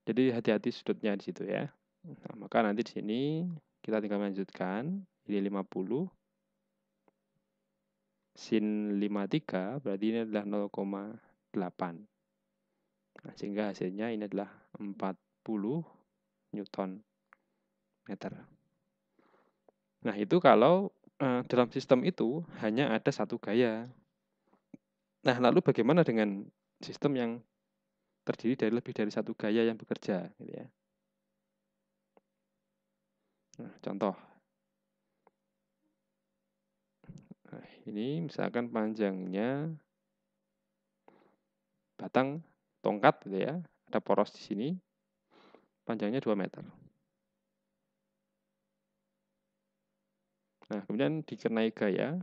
Jadi hati-hati sudutnya di situ ya. Nah, maka nanti di sini kita tinggal melanjutkan. Ini 50. Sin 53 berarti ini adalah 0,8. Nah, sehingga hasilnya ini adalah 40 Newton meter. Nah, itu kalau dalam sistem itu hanya ada satu gaya. Nah, lalu bagaimana dengan sistem yang terdiri dari lebih dari satu gaya yang bekerja, gitu ya. Nah, contoh. Nah, ini misalkan panjangnya batang tongkat gitu ya. Ada poros di sini. Panjangnya 2 meter. Nah, kemudian dikenai gaya.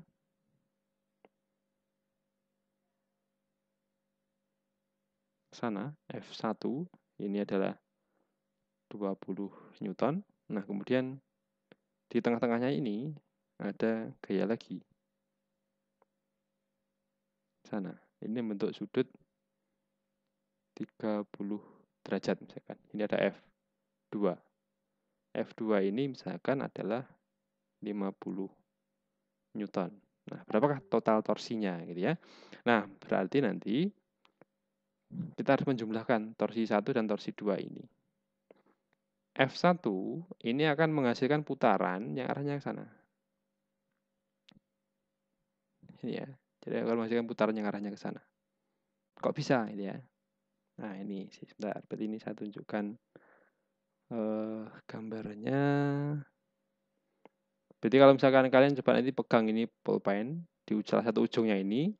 sana, F1 ini adalah 20 Newton. Nah, kemudian di tengah-tengahnya ini ada gaya lagi. Sana, ini membentuk sudut 30 derajat misalkan. Ini ada F2. F2 ini misalkan adalah 50 Newton. Nah, berapakah total torsinya gitu ya. Nah, berarti nanti kita harus menjumlahkan torsi 1 dan torsi 2 ini. F1 ini akan menghasilkan putaran yang arahnya ke sana. Ini ya. Jadi akan menghasilkan putaran yang arahnya ke sana. Kok bisa ini ya? Nah, ini sebentar. Berarti ini saya tunjukkan gambarnya. Berarti kalau misalkan kalian coba nanti pegang ini pulpen di salah satu ujungnya ini,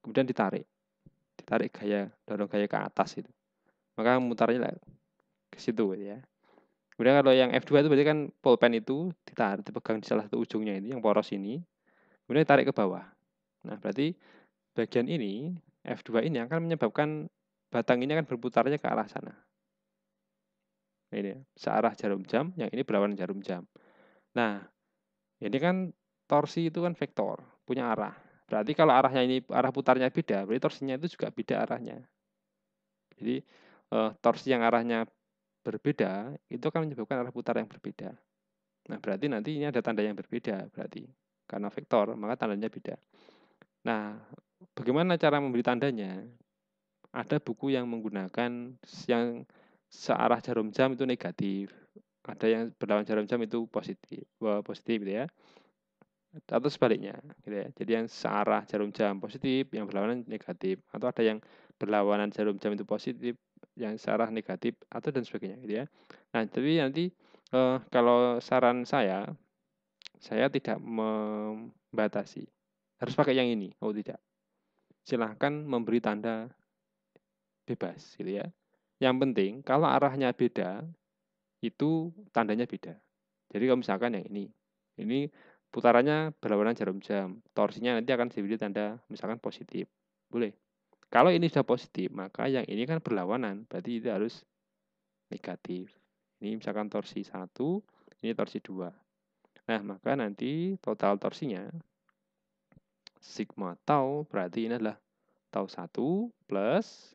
kemudian ditarik gaya, dorong gaya ke atas itu. Maka mutarnya ke situ gitu ya. Kemudian kalau yang F2 itu berarti kan pulpen itu ditarik, dipegang di salah satu ujungnya ini, yang poros ini, kemudian ditarik ke bawah. Nah, berarti bagian ini, F2 ini akan menyebabkan batang ini akan berputarnya ke arah sana. Nah, ini searah jarum jam, yang ini berlawanan jarum jam. Nah, ini kan torsi itu kan vektor, punya arah. Berarti kalau arahnya ini, arah putarnya beda, berarti torsinya itu juga beda arahnya. Jadi, torsi yang arahnya berbeda, itu akan menyebabkan arah putar yang berbeda. Nah, berarti nanti ini ada tanda yang berbeda, berarti. Karena vektor, maka tandanya beda. Nah, bagaimana cara memberi tandanya? Ada buku yang menggunakan yang searah jarum jam itu negatif. Ada yang berlawan jarum jam itu positif gitu ya. Atau sebaliknya gitu ya. Jadi yang searah jarum jam positif, yang berlawanan negatif, atau ada yang berlawanan jarum jam itu positif, yang searah negatif, atau dan sebagainya gitu ya. Nah, tapi nanti kalau saran saya tidak membatasi. Harus pakai yang ini. Oh, tidak. Silahkan memberi tanda bebas gitu ya. Yang penting kalau arahnya beda, itu tandanya beda. Jadi kalau misalkan yang ini putarannya berlawanan jarum jam, torsinya nanti akan diberi tanda misalkan positif, boleh. Kalau ini sudah positif, maka yang ini kan berlawanan, berarti itu harus negatif. Ini misalkan torsi 1, ini torsi 2. Nah, maka nanti total torsinya sigma tau, berarti ini adalah tau 1 plus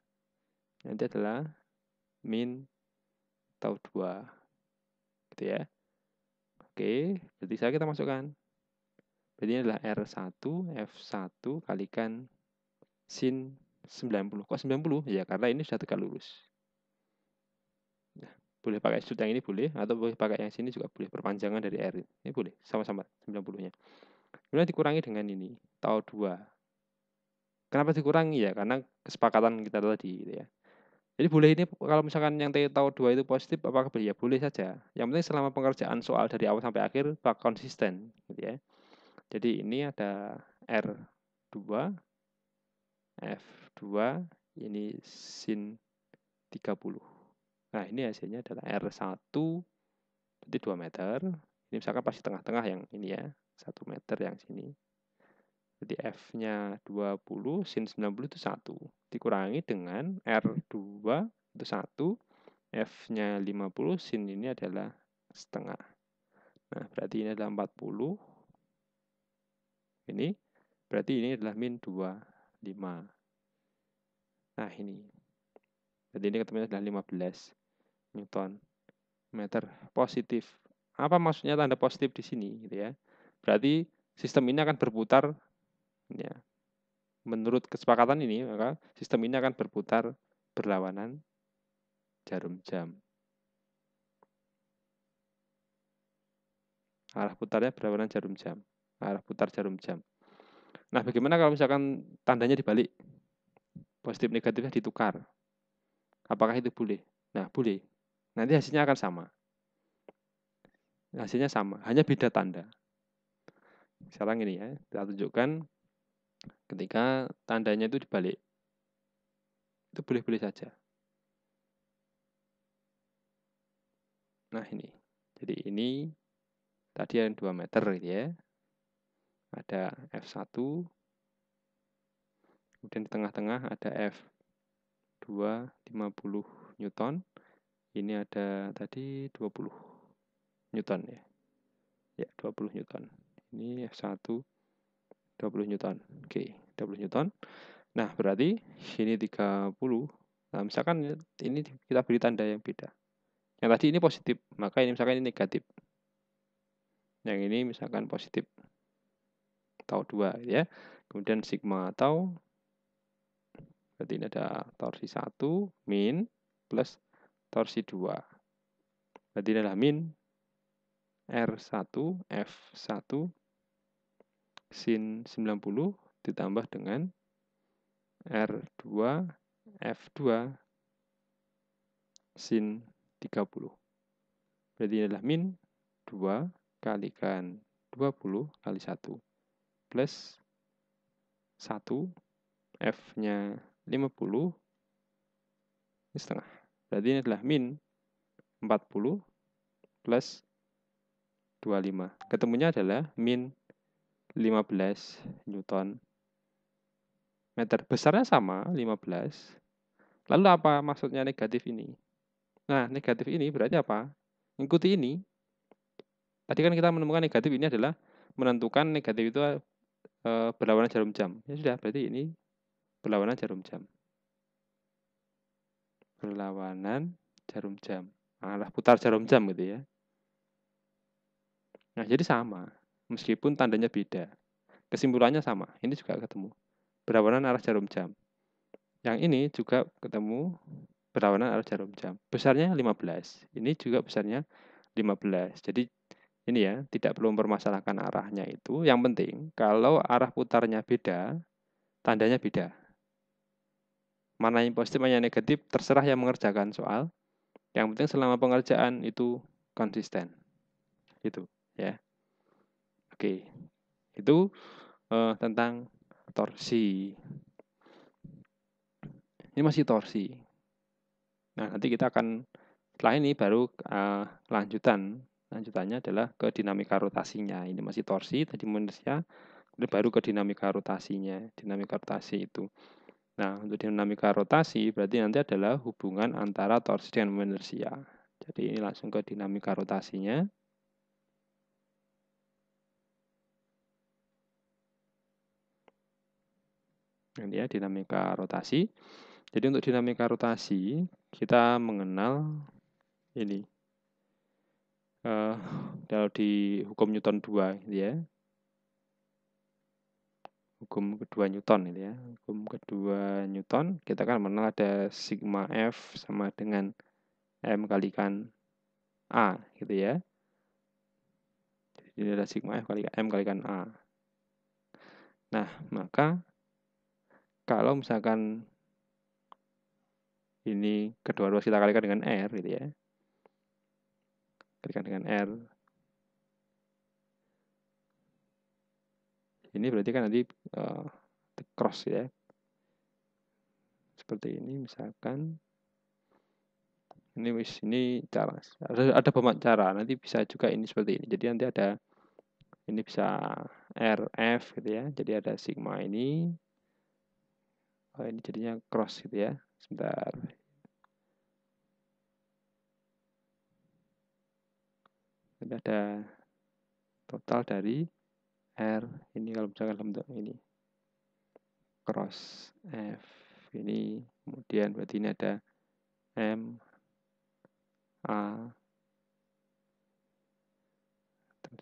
nanti adalah min tau 2. Gitu ya. Oke, berarti saya kita masukkan. Berarti ini adalah R1, F1 kalikan sin 90. Kok 90? Ya, karena ini sudah tegak lurus. Nah, boleh pakai sudut yang ini boleh, atau boleh pakai yang sini juga boleh. Perpanjangan dari R. Ini boleh, sama-sama 90-nya. Kemudian dikurangi dengan ini, tau 2. Kenapa dikurangi ya? Karena kesepakatan kita tadi gitu ya. Jadi boleh ini kalau misalkan yang tau 2 itu positif, apakah boleh? Ya boleh saja. Yang penting selama pengerjaan soal dari awal sampai akhir konsisten gitu ya. Jadi ini ada R2, F2, ini sin 30. Nah, ini hasilnya adalah R1, berarti 2 meter. Ini misalkan pasti tengah-tengah yang ini ya, 1 meter yang sini. Jadi F-nya 20, sin 90 itu 1. Dikurangi dengan R2 itu 1, F-nya 50, sin ini adalah setengah. Nah, berarti ini adalah 40. Ini berarti ini adalah min 25. Nah, ini. Jadi ini ketemunya adalah 15 Newton meter positif. Apa maksudnya tanda positif di sini gitu ya? Berarti sistem ini akan berputar ya. Menurut kesepakatan ini, maka sistem ini akan berputar berlawanan jarum jam. Arah putarnya berlawanan jarum jam. Arah putar jarum jam. Nah, bagaimana kalau misalkan tandanya dibalik? Positif negatifnya ditukar. Apakah itu boleh? Nah, boleh. Nanti hasilnya akan sama. Hasilnya sama, hanya beda tanda. Sekarang ini ya, kita tunjukkan ketika tandanya itu dibalik. Itu boleh-boleh saja. Nah, ini. Jadi ini tadi yang 2 meter gitu ya. Ada F1. Kemudian di tengah-tengah ada F2. R2 50 Newton. Ini ada tadi 20 Newton ya. Ya, 20 Newton. Ini F1 20 Newton. Oke, 20 Newton. Nah, berarti ini 30. Nah, misalkan ini kita beri tanda yang beda. Yang tadi ini positif, maka ini misalkan ini negatif. Yang ini misalkan positif. Tau 2 ya. Kemudian sigma tau, berarti ini ada torsi 1 min plus torsi 2. Berarti ini adalah min R1 F1 sin 90 ditambah dengan R2 F2 sin 30. Berarti ini adalah min 2 kalikan 20 kali 1 plus 1 F-nya 50 ini setengah. Berarti ini adalah min 40 plus 25. Ketemunya adalah min 15 Newton meter. Besarnya sama, 15. Lalu apa maksudnya negatif ini? Nah, negatif ini berarti apa? Ikuti ini. Tadi kan kita menemukan negatif ini adalah menentukan negatif itu berlawanan jarum jam. Ya sudah, berarti ini berlawanan jarum jam. Berlawanan jarum jam. Arah putar jarum jam gitu ya. Nah, jadi sama. Meskipun tandanya beda. Kesimpulannya sama. Ini juga ketemu. Berlawanan arah jarum jam. Yang ini juga ketemu berlawanan arah jarum jam. Besarnya 15. Ini juga besarnya 15. Jadi ini ya, tidak perlu mempermasalahkan arahnya itu. Yang penting, kalau arah putarnya beda, tandanya beda. Mana yang positif, mana yang negatif, terserah yang mengerjakan soal. Yang penting selama pengerjaan itu konsisten. Gitu ya. Oke. Itu tentang torsi. Ini masih torsi. Nah, nanti kita akan setelah ini baru lanjutannya adalah ke dinamika rotasinya. Ini masih torsi, tadi inersia, baru ke dinamika rotasinya. Dinamika rotasi itu. Nah, untuk dinamika rotasi berarti nanti adalah hubungan antara torsi dengan inersia. Jadi ini langsung ke dinamika rotasinya. Ini ya, dinamika rotasi. Jadi untuk dinamika rotasi, kita mengenal ini. Kalau di hukum Newton 2 gitu ya. Hukum kedua Newton gitu ya. Hukum kedua Newton, kita kan mengenal ada sigma F sama dengan M kalikan A gitu ya. Jadi ada sigma F kalikan M kalikan A. Nah, maka kalau misalkan ini kedua ruas kita kalikan dengan R gitu ya. Kalikan dengan R. Ini berarti kan nanti cross ya. Seperti ini misalkan. Ini cara. Ada banyak cara. Nanti bisa juga ini seperti ini. Jadi nanti ada ini bisa RF gitu ya. Jadi ada sigma ini. Ini jadinya cross gitu ya. Sebentar. Jadi ada total dari R. Ini kalau misalkan dalam bentuk ini. Cross F. Ini. Kemudian berarti ini ada M. A.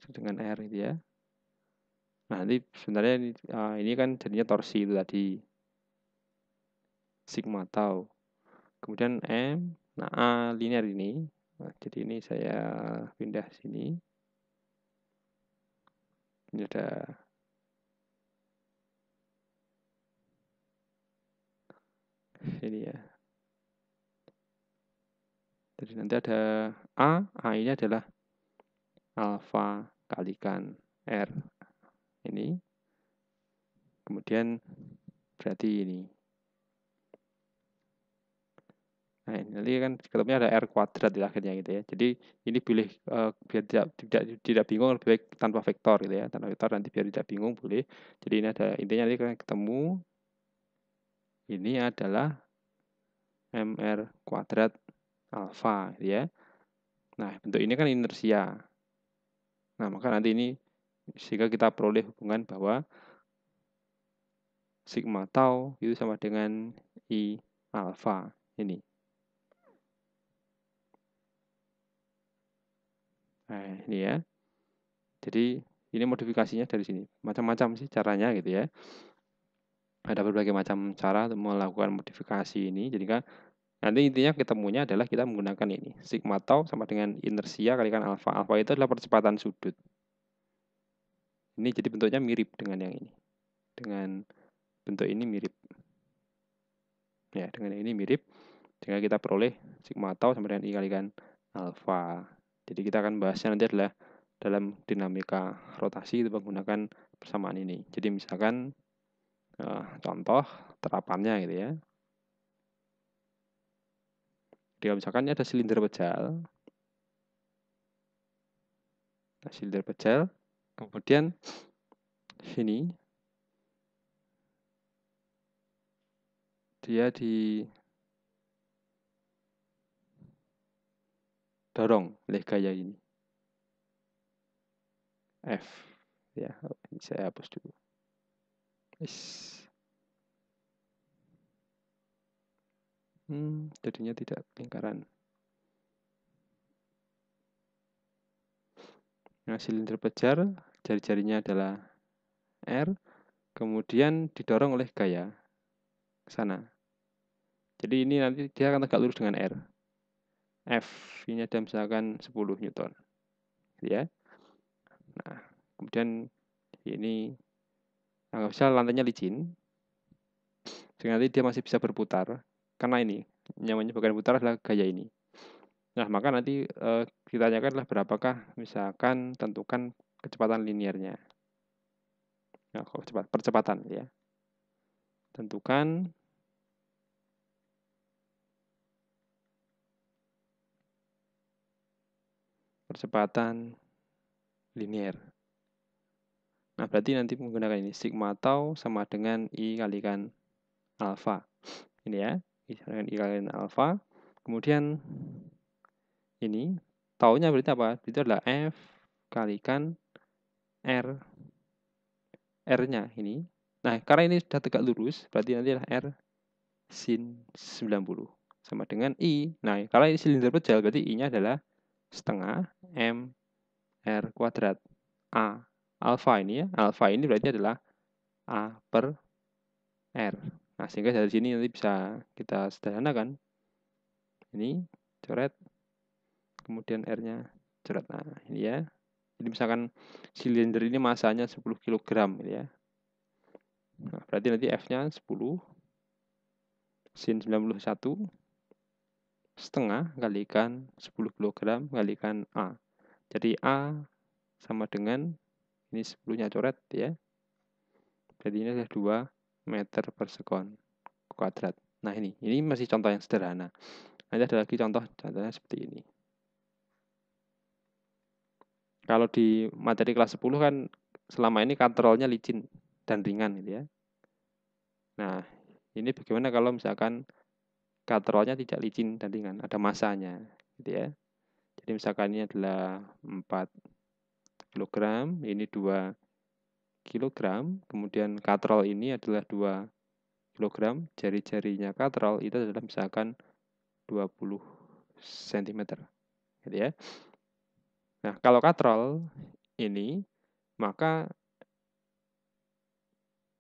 Dengan R gitu ya. Nah, nanti sebenarnya ini kan jadinya torsi itu tadi. Sigma tau. Kemudian M. Nah, A linear ini. Nah, jadi ini saya pindah sini. Ini ada ini ya. Jadi nanti ada A ini adalah alfa kalikan R. Ini. Kemudian berarti ini. Nah, nanti kan ketemunya ada R kuadrat di akhirnya gitu ya. Jadi ini pilih biar tidak bingung, lebih baik tanpa vektor gitu ya. Tanpa vektor nanti biar tidak bingung boleh. Jadi ini ada intinya nanti ketemu ini adalah mr kuadrat alfa gitu ya. Nah, bentuk ini kan inersia. Nah, maka nanti ini sehingga kita peroleh hubungan bahwa sigma tau itu sama dengan I alfa ini. Nah, ini ya. Jadi ini modifikasinya dari sini. Macam-macam sih caranya gitu ya. Ada berbagai macam cara untuk melakukan modifikasi ini. Jadi kan nanti intinya ketemunya adalah kita menggunakan ini. Sigma tau sama dengan inersia kalikan alfa. Alfa itu adalah percepatan sudut. Ini jadi bentuknya mirip dengan yang ini. Dengan bentuk ini mirip. Ya, dengan ini mirip. Sehingga kita peroleh sigma tau sama dengan I kalikan alfa. Jadi kita akan bahasnya nanti adalah dalam dinamika rotasi itu menggunakan persamaan ini. Jadi misalkan contoh terapannya gitu ya. Dia misalkan ini ada silinder pejal. Nah, silinder pejal. Kemudian sini dia didorong oleh gaya ini. F. Ya, ini saya hapus dulu. Jadinya tidak lingkaran. Nah, silinder pejal, jari-jarinya adalah R, kemudian didorong oleh gaya ke sana. Jadi ini nanti dia akan tegak lurus dengan R. F, ini ada misalkan 10 Newton. Ya. Nah, kemudian ini anggap saja lantainya licin. Sehingga nanti dia masih bisa berputar. Karena ini, namanya bukan putar adalah gaya ini. Nah, maka nanti ditanyakan adalah berapakah misalkan tentukan kecepatan linearnya. Nah, percepatan ya. Tentukan percepatan linear. Nah, berarti nanti menggunakan ini sigma tau sama dengan I kalikan alfa. Ini ya, I dengan I kalikan alfa. Kemudian ini taunya berarti apa? Itu adalah F kalikan R. R-nya ini. Nah, karena ini sudah tegak lurus, berarti nanti adalah R sin 90 sama dengan I. Nah, kalau ini silinder pejal, berarti I-nya adalah setengah M R kuadrat A. Alfa ini ya, alfa ini berarti adalah A per R. Nah, sehingga dari sini nanti bisa kita sederhanakan. Ini coret, kemudian R-nya coret. Nah, ini ya. Jadi misalkan silinder ini masanya 10 kg gitu ya. Nah, berarti nanti F-nya 10 sin 91 setengah kalikan 10 kg kalikan A. Jadi A sama dengan ini 10-nya coret ya. Jadi ini adalah 2 meter per sekon kuadrat. Nah, ini masih contoh yang sederhana. Nanti ada lagi contohnya seperti ini. Kalau di materi kelas 10 kan selama ini katrolnya licin dan ringan gitu ya. Nah, ini bagaimana kalau misalkan katrolnya tidak licin dan ringan, ada masanya gitu ya. Jadi misalkan ini adalah 4 kg, ini 2 kg, kemudian katrol ini adalah 2 kg, jari-jarinya katrol itu adalah misalkan 20 cm gitu ya. Nah, kalau katrol ini maka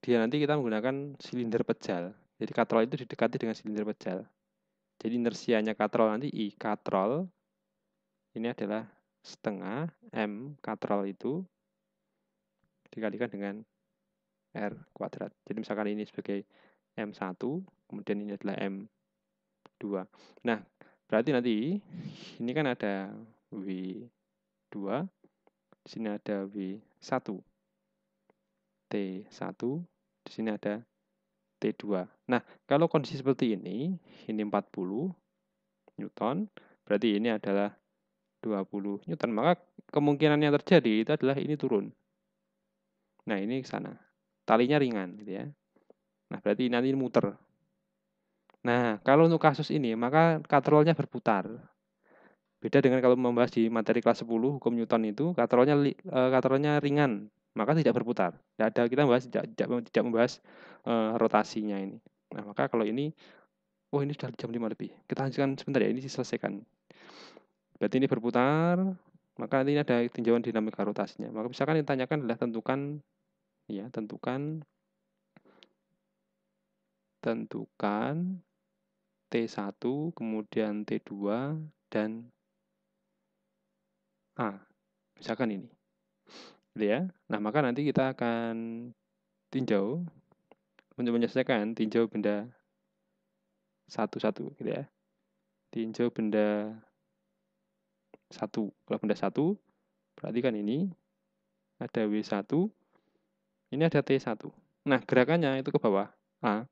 dia nanti kita menggunakan silinder pejal. Jadi katrol itu didekati dengan silinder pejal. Jadi inersianya katrol nanti I katrol ini adalah setengah M katrol itu dikalikan dengan R kuadrat. Jadi misalkan ini sebagai M1, kemudian ini adalah M2. Nah, berarti nanti ini kan ada W2, di sini ada W1, T1, di sini ada T2. Nah, kalau kondisi seperti ini 40 Newton, berarti ini adalah 20 Newton. Maka kemungkinan yang terjadi itu adalah ini turun. Nah, ini ke sana. Talinya ringan gitu ya. Nah, berarti nanti muter. Nah, kalau untuk kasus ini, maka katrolnya berputar. Beda dengan kalau membahas di materi kelas 10 hukum Newton itu katrolnya ringan, maka tidak berputar. Tidak ada kita tidak membahas rotasinya ini. Nah, maka kalau ini, oh ini sudah jam 5 lebih. Kita lanjutkan sebentar ya, ini diselesaikan. Berarti ini berputar, maka ini ada tinjauan dinamika rotasinya. Maka misalkan yang ditanyakan adalah tentukan T1, kemudian T2 dan A. Misalkan ini. Gitu ya. Nah, maka nanti kita akan tinjau untuk menyelesaikan tinjau benda satu-satu gitu ya. Tinjau benda satu. Kalau benda satu berarti kan ini ada W1, ini ada T1. Nah, gerakannya itu ke bawah A.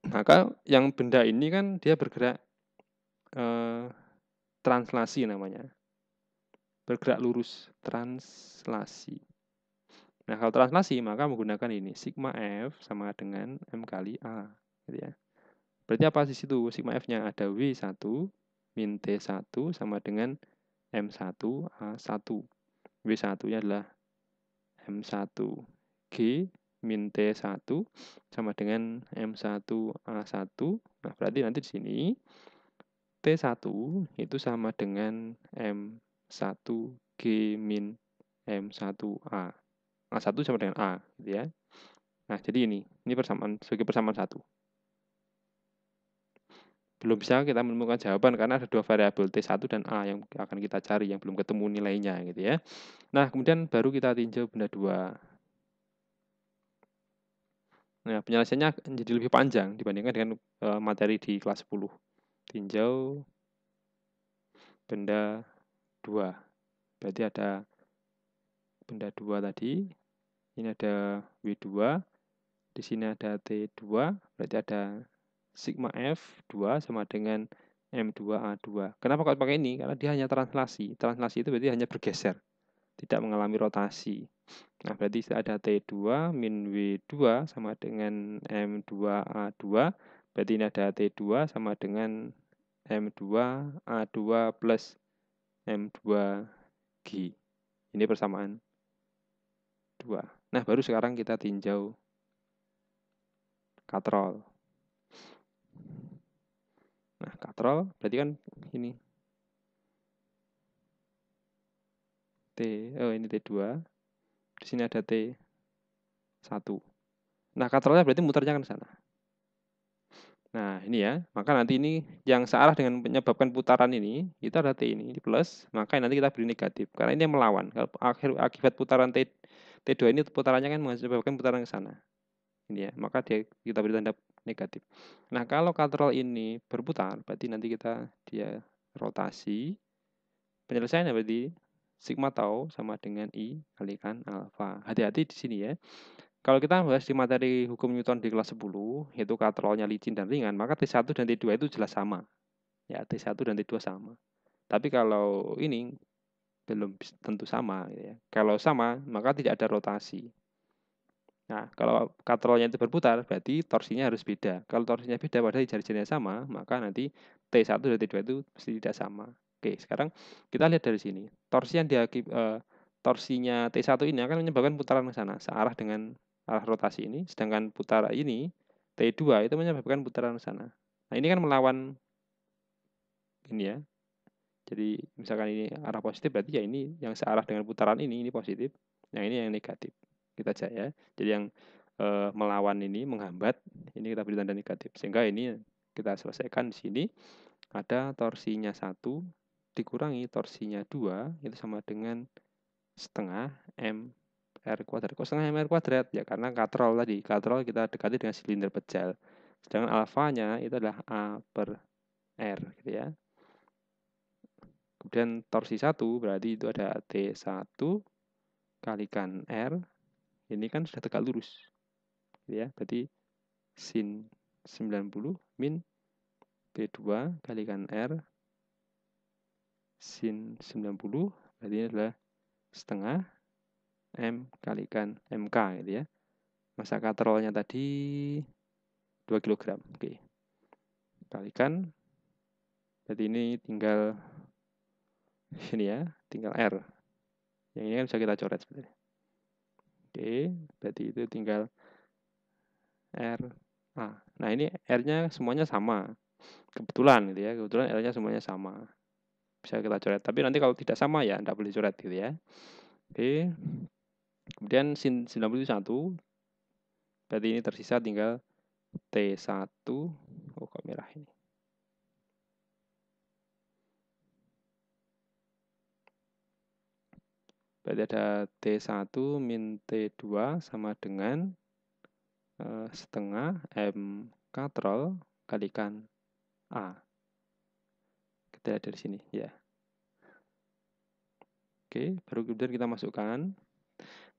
Maka yang benda ini kan dia bergerak translasi namanya. Bergerak lurus, translasi. Nah, kalau translasi maka menggunakan ini, sigma F sama dengan M kali A. Gitu ya. Berarti apa di situ? Sigma F-nya ada W1 min T1 sama dengan M1A1. W1-nya adalah M1G min T1 sama dengan M1A1. Nah, berarti nanti di sini T1 itu sama dengan M1G min M1A. A1 sama dengan A, gitu ya. Nah, jadi ini persamaan sebagai persamaan satu. Belum bisa kita menemukan jawaban karena ada dua variabel T1 dan A yang akan kita cari yang belum ketemu nilainya gitu ya. Nah, kemudian baru kita tinjau benda 2. Nah, penyelesaiannya menjadi lebih panjang dibandingkan dengan materi di kelas 10. Tinjau benda 2. Berarti ada benda 2 tadi. Ini ada W2. Di sini ada T2. Berarti ada sigma F2 sama dengan M2A2. Kenapa kalau pakai ini? Karena dia hanya translasi. Translasi itu berarti hanya bergeser, tidak mengalami rotasi. Nah, berarti ada T2 min W2 sama dengan M2A2. Berarti ini ada T2 sama dengan M2A2 plus M2G. Ini persamaan 2. Nah, baru sekarang kita tinjau katrol. Nah, katrol berarti kan ini ini T2. Di sini ada T1. Nah, katrolnya berarti muternya kan ke sana. Nah, ini ya. Maka nanti ini yang searah dengan menyebabkan putaran ini, itu ada T ini plus, maka nanti kita beri negatif. Karena ini yang melawan. Kalau akibat putaran T2 ini putarannya kan menyebabkan putaran ke sana. Ini ya, maka kita beri tanda negatif. Nah, kalau katrol ini berputar, berarti nanti dia rotasi. Penyelesaiannya berarti sigma tau sama dengan I kalikan alfa. Hati-hati di sini ya. Kalau kita bahas di materi hukum Newton di kelas 10, yaitu katrolnya licin dan ringan, maka T1 dan T2 itu jelas sama. Ya, T1 dan T2 sama. Tapi kalau ini belum tentu sama. Ya. Kalau sama, maka tidak ada rotasi. Nah, kalau katrolnya itu berputar, berarti torsinya harus beda. Kalau torsinya beda padahal jari-jarinya sama, maka nanti T1 dan T2 itu pasti tidak sama. Oke, sekarang kita lihat dari sini. Torsinya T1 ini akan menyebabkan putaran ke sana, searah dengan arah rotasi ini, sedangkan putaran ini T2 itu menyebabkan putaran ke sana. Nah, ini kan melawan ini ya. Jadi misalkan ini arah positif, berarti ya ini yang searah dengan putaran ini positif, yang ini yang negatif. Kita aja ya. Jadi yang melawan ini, menghambat, ini kita beri tanda negatif. Sehingga ini kita selesaikan di sini. Ada torsinya 1 dikurangi torsinya 2, itu sama dengan setengah MR kuadrat. Kok setengah MR kuadrat? Ya karena katrol tadi. Katrol kita dekati dengan silinder pejal. Sedangkan alfanya itu adalah A per R. Gitu ya. Kemudian torsi 1 berarti itu ada T1 kalikan R. Ini kan sudah tegak lurus. Gitu ya. Berarti sin 90 min T2 kalikan R sin 90 berarti ini adalah setengah M kalikan MK gitu ya. Massa katrolnya tadi 2 kg. Oke. kalikan, berarti ini tinggal ini ya, tinggal R. Yang ini kan bisa kita coret sebenarnya. Oke, berarti itu tinggal R. Nah ini R-nya semuanya sama. Kebetulan gitu ya, kebetulan R-nya semuanya sama. Bisa kita coret, tapi nanti kalau tidak sama ya tidak boleh coret gitu ya. Oke, kemudian sin 91, berarti ini tersisa tinggal T1. Oh kok merah ini. Berarti ada T1 min T2 sama dengan setengah M katrol kalikan A. Kita lihat dari sini ya. Oke, baru kemudian kita masukkan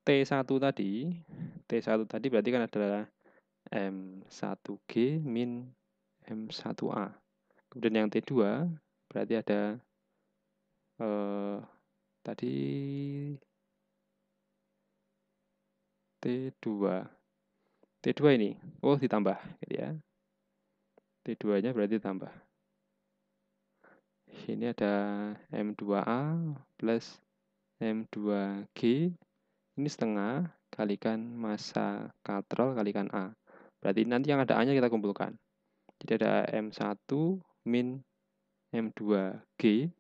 T1 tadi berarti kan adalah M1G min M1A. Kemudian yang T2 berarti ada tadi T2. T2 ini, ditambah gitu ya. T2-nya berarti tambah. Ini ada M2A plus M2G. Ini setengah kalikan massa katrol kalikan A. Berarti nanti yang ada A-nya kita kumpulkan. Jadi ada M1 min M2G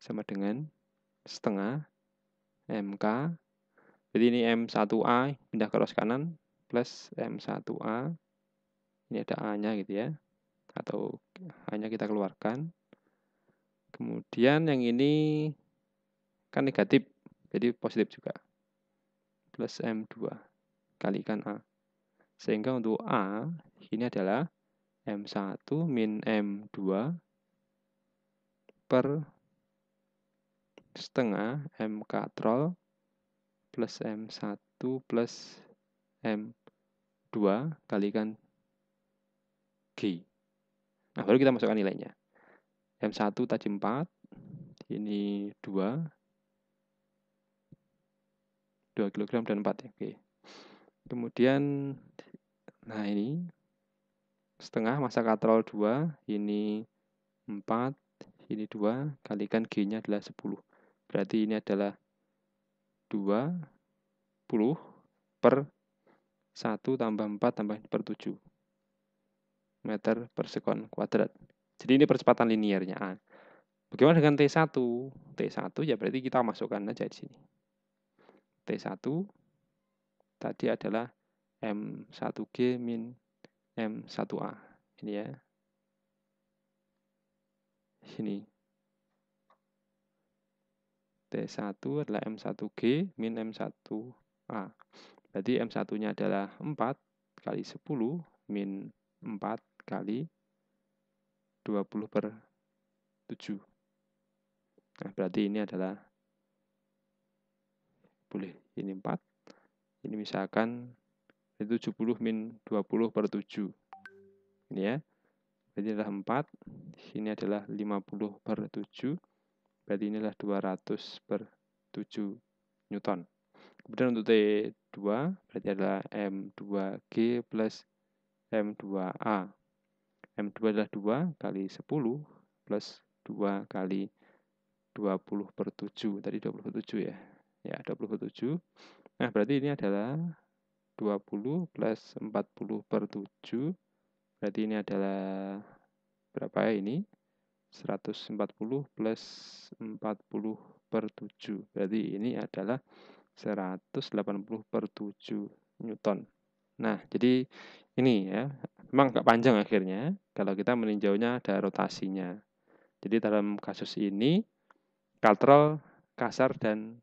sama dengan setengah MK. Jadi ini M1A pindah ke arah kanan plus M1A. Ini ada A-nya gitu ya. Atau A-nya kita keluarkan. Kemudian yang ini kan negatif, jadi positif juga. Plus M2 kalikan A. Sehingga untuk A ini adalah M1 min M2 per setengah M katrol plus M1 plus M2 kalikan G. Nah, baru kita masukkan nilainya. M1 tadi 4, ini 2 kg dan 4 ya. Oke. Kemudian, nah ini setengah massa katrol 2, ini 4, ini 2, kalikan G-nya adalah 10. Berarti ini adalah 20 per 1 tambah 4 tambah per 7 meter per sekon kuadrat. Jadi ini percepatan linearnya. Bagaimana dengan T1? T1 ya berarti kita masukkan aja di sini. T1 tadi adalah M1G min M1A. Ini ya. Sini. T1 adalah M1G min M1A. Berarti M1-nya adalah 4 kali 10 min 4 kali 20 per 7. Nah, berarti ini adalah boleh ini 4. Ini misalkan itu 70 min 20 per 7. Ini ya. Berarti adalah 4. Ini adalah 50 per 7. Berarti ini adalah 200 per 7 Newton. Kemudian untuk T2 berarti adalah M2G plus M2A. M2 adalah 2 kali 10 plus 2 kali 20 per 7. Tadi 20 per 7 ya. Ya, 20 per 7. Nah, berarti ini adalah 20 plus 40 per 7. Berarti ini adalah berapa ya ini? 140 plus 40 per 7. Berarti ini adalah 180 per 7 Newton. Nah, jadi ini ya, memang agak panjang akhirnya kalau kita meninjaunya ada rotasinya. Jadi dalam kasus ini katrol kasar dan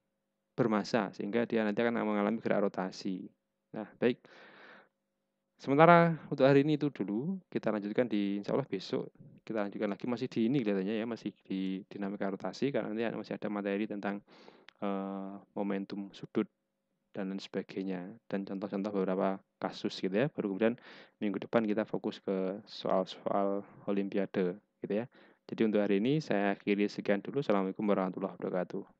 bermassa sehingga dia nanti akan mengalami gerak rotasi. Nah, baik. Sementara untuk hari ini itu dulu, kita lanjutkan di insya Allah besok. Kita lanjutkan lagi masih di ini kelihatannya ya, masih di dinamika rotasi karena nanti masih ada materi tentang momentum sudut dan lain sebagainya dan contoh-contoh beberapa kasus gitu ya. Baru kemudian minggu depan kita fokus ke soal-soal olimpiade gitu ya. Jadi untuk hari ini saya akhiri sekian dulu. Assalamualaikum warahmatullahi wabarakatuh.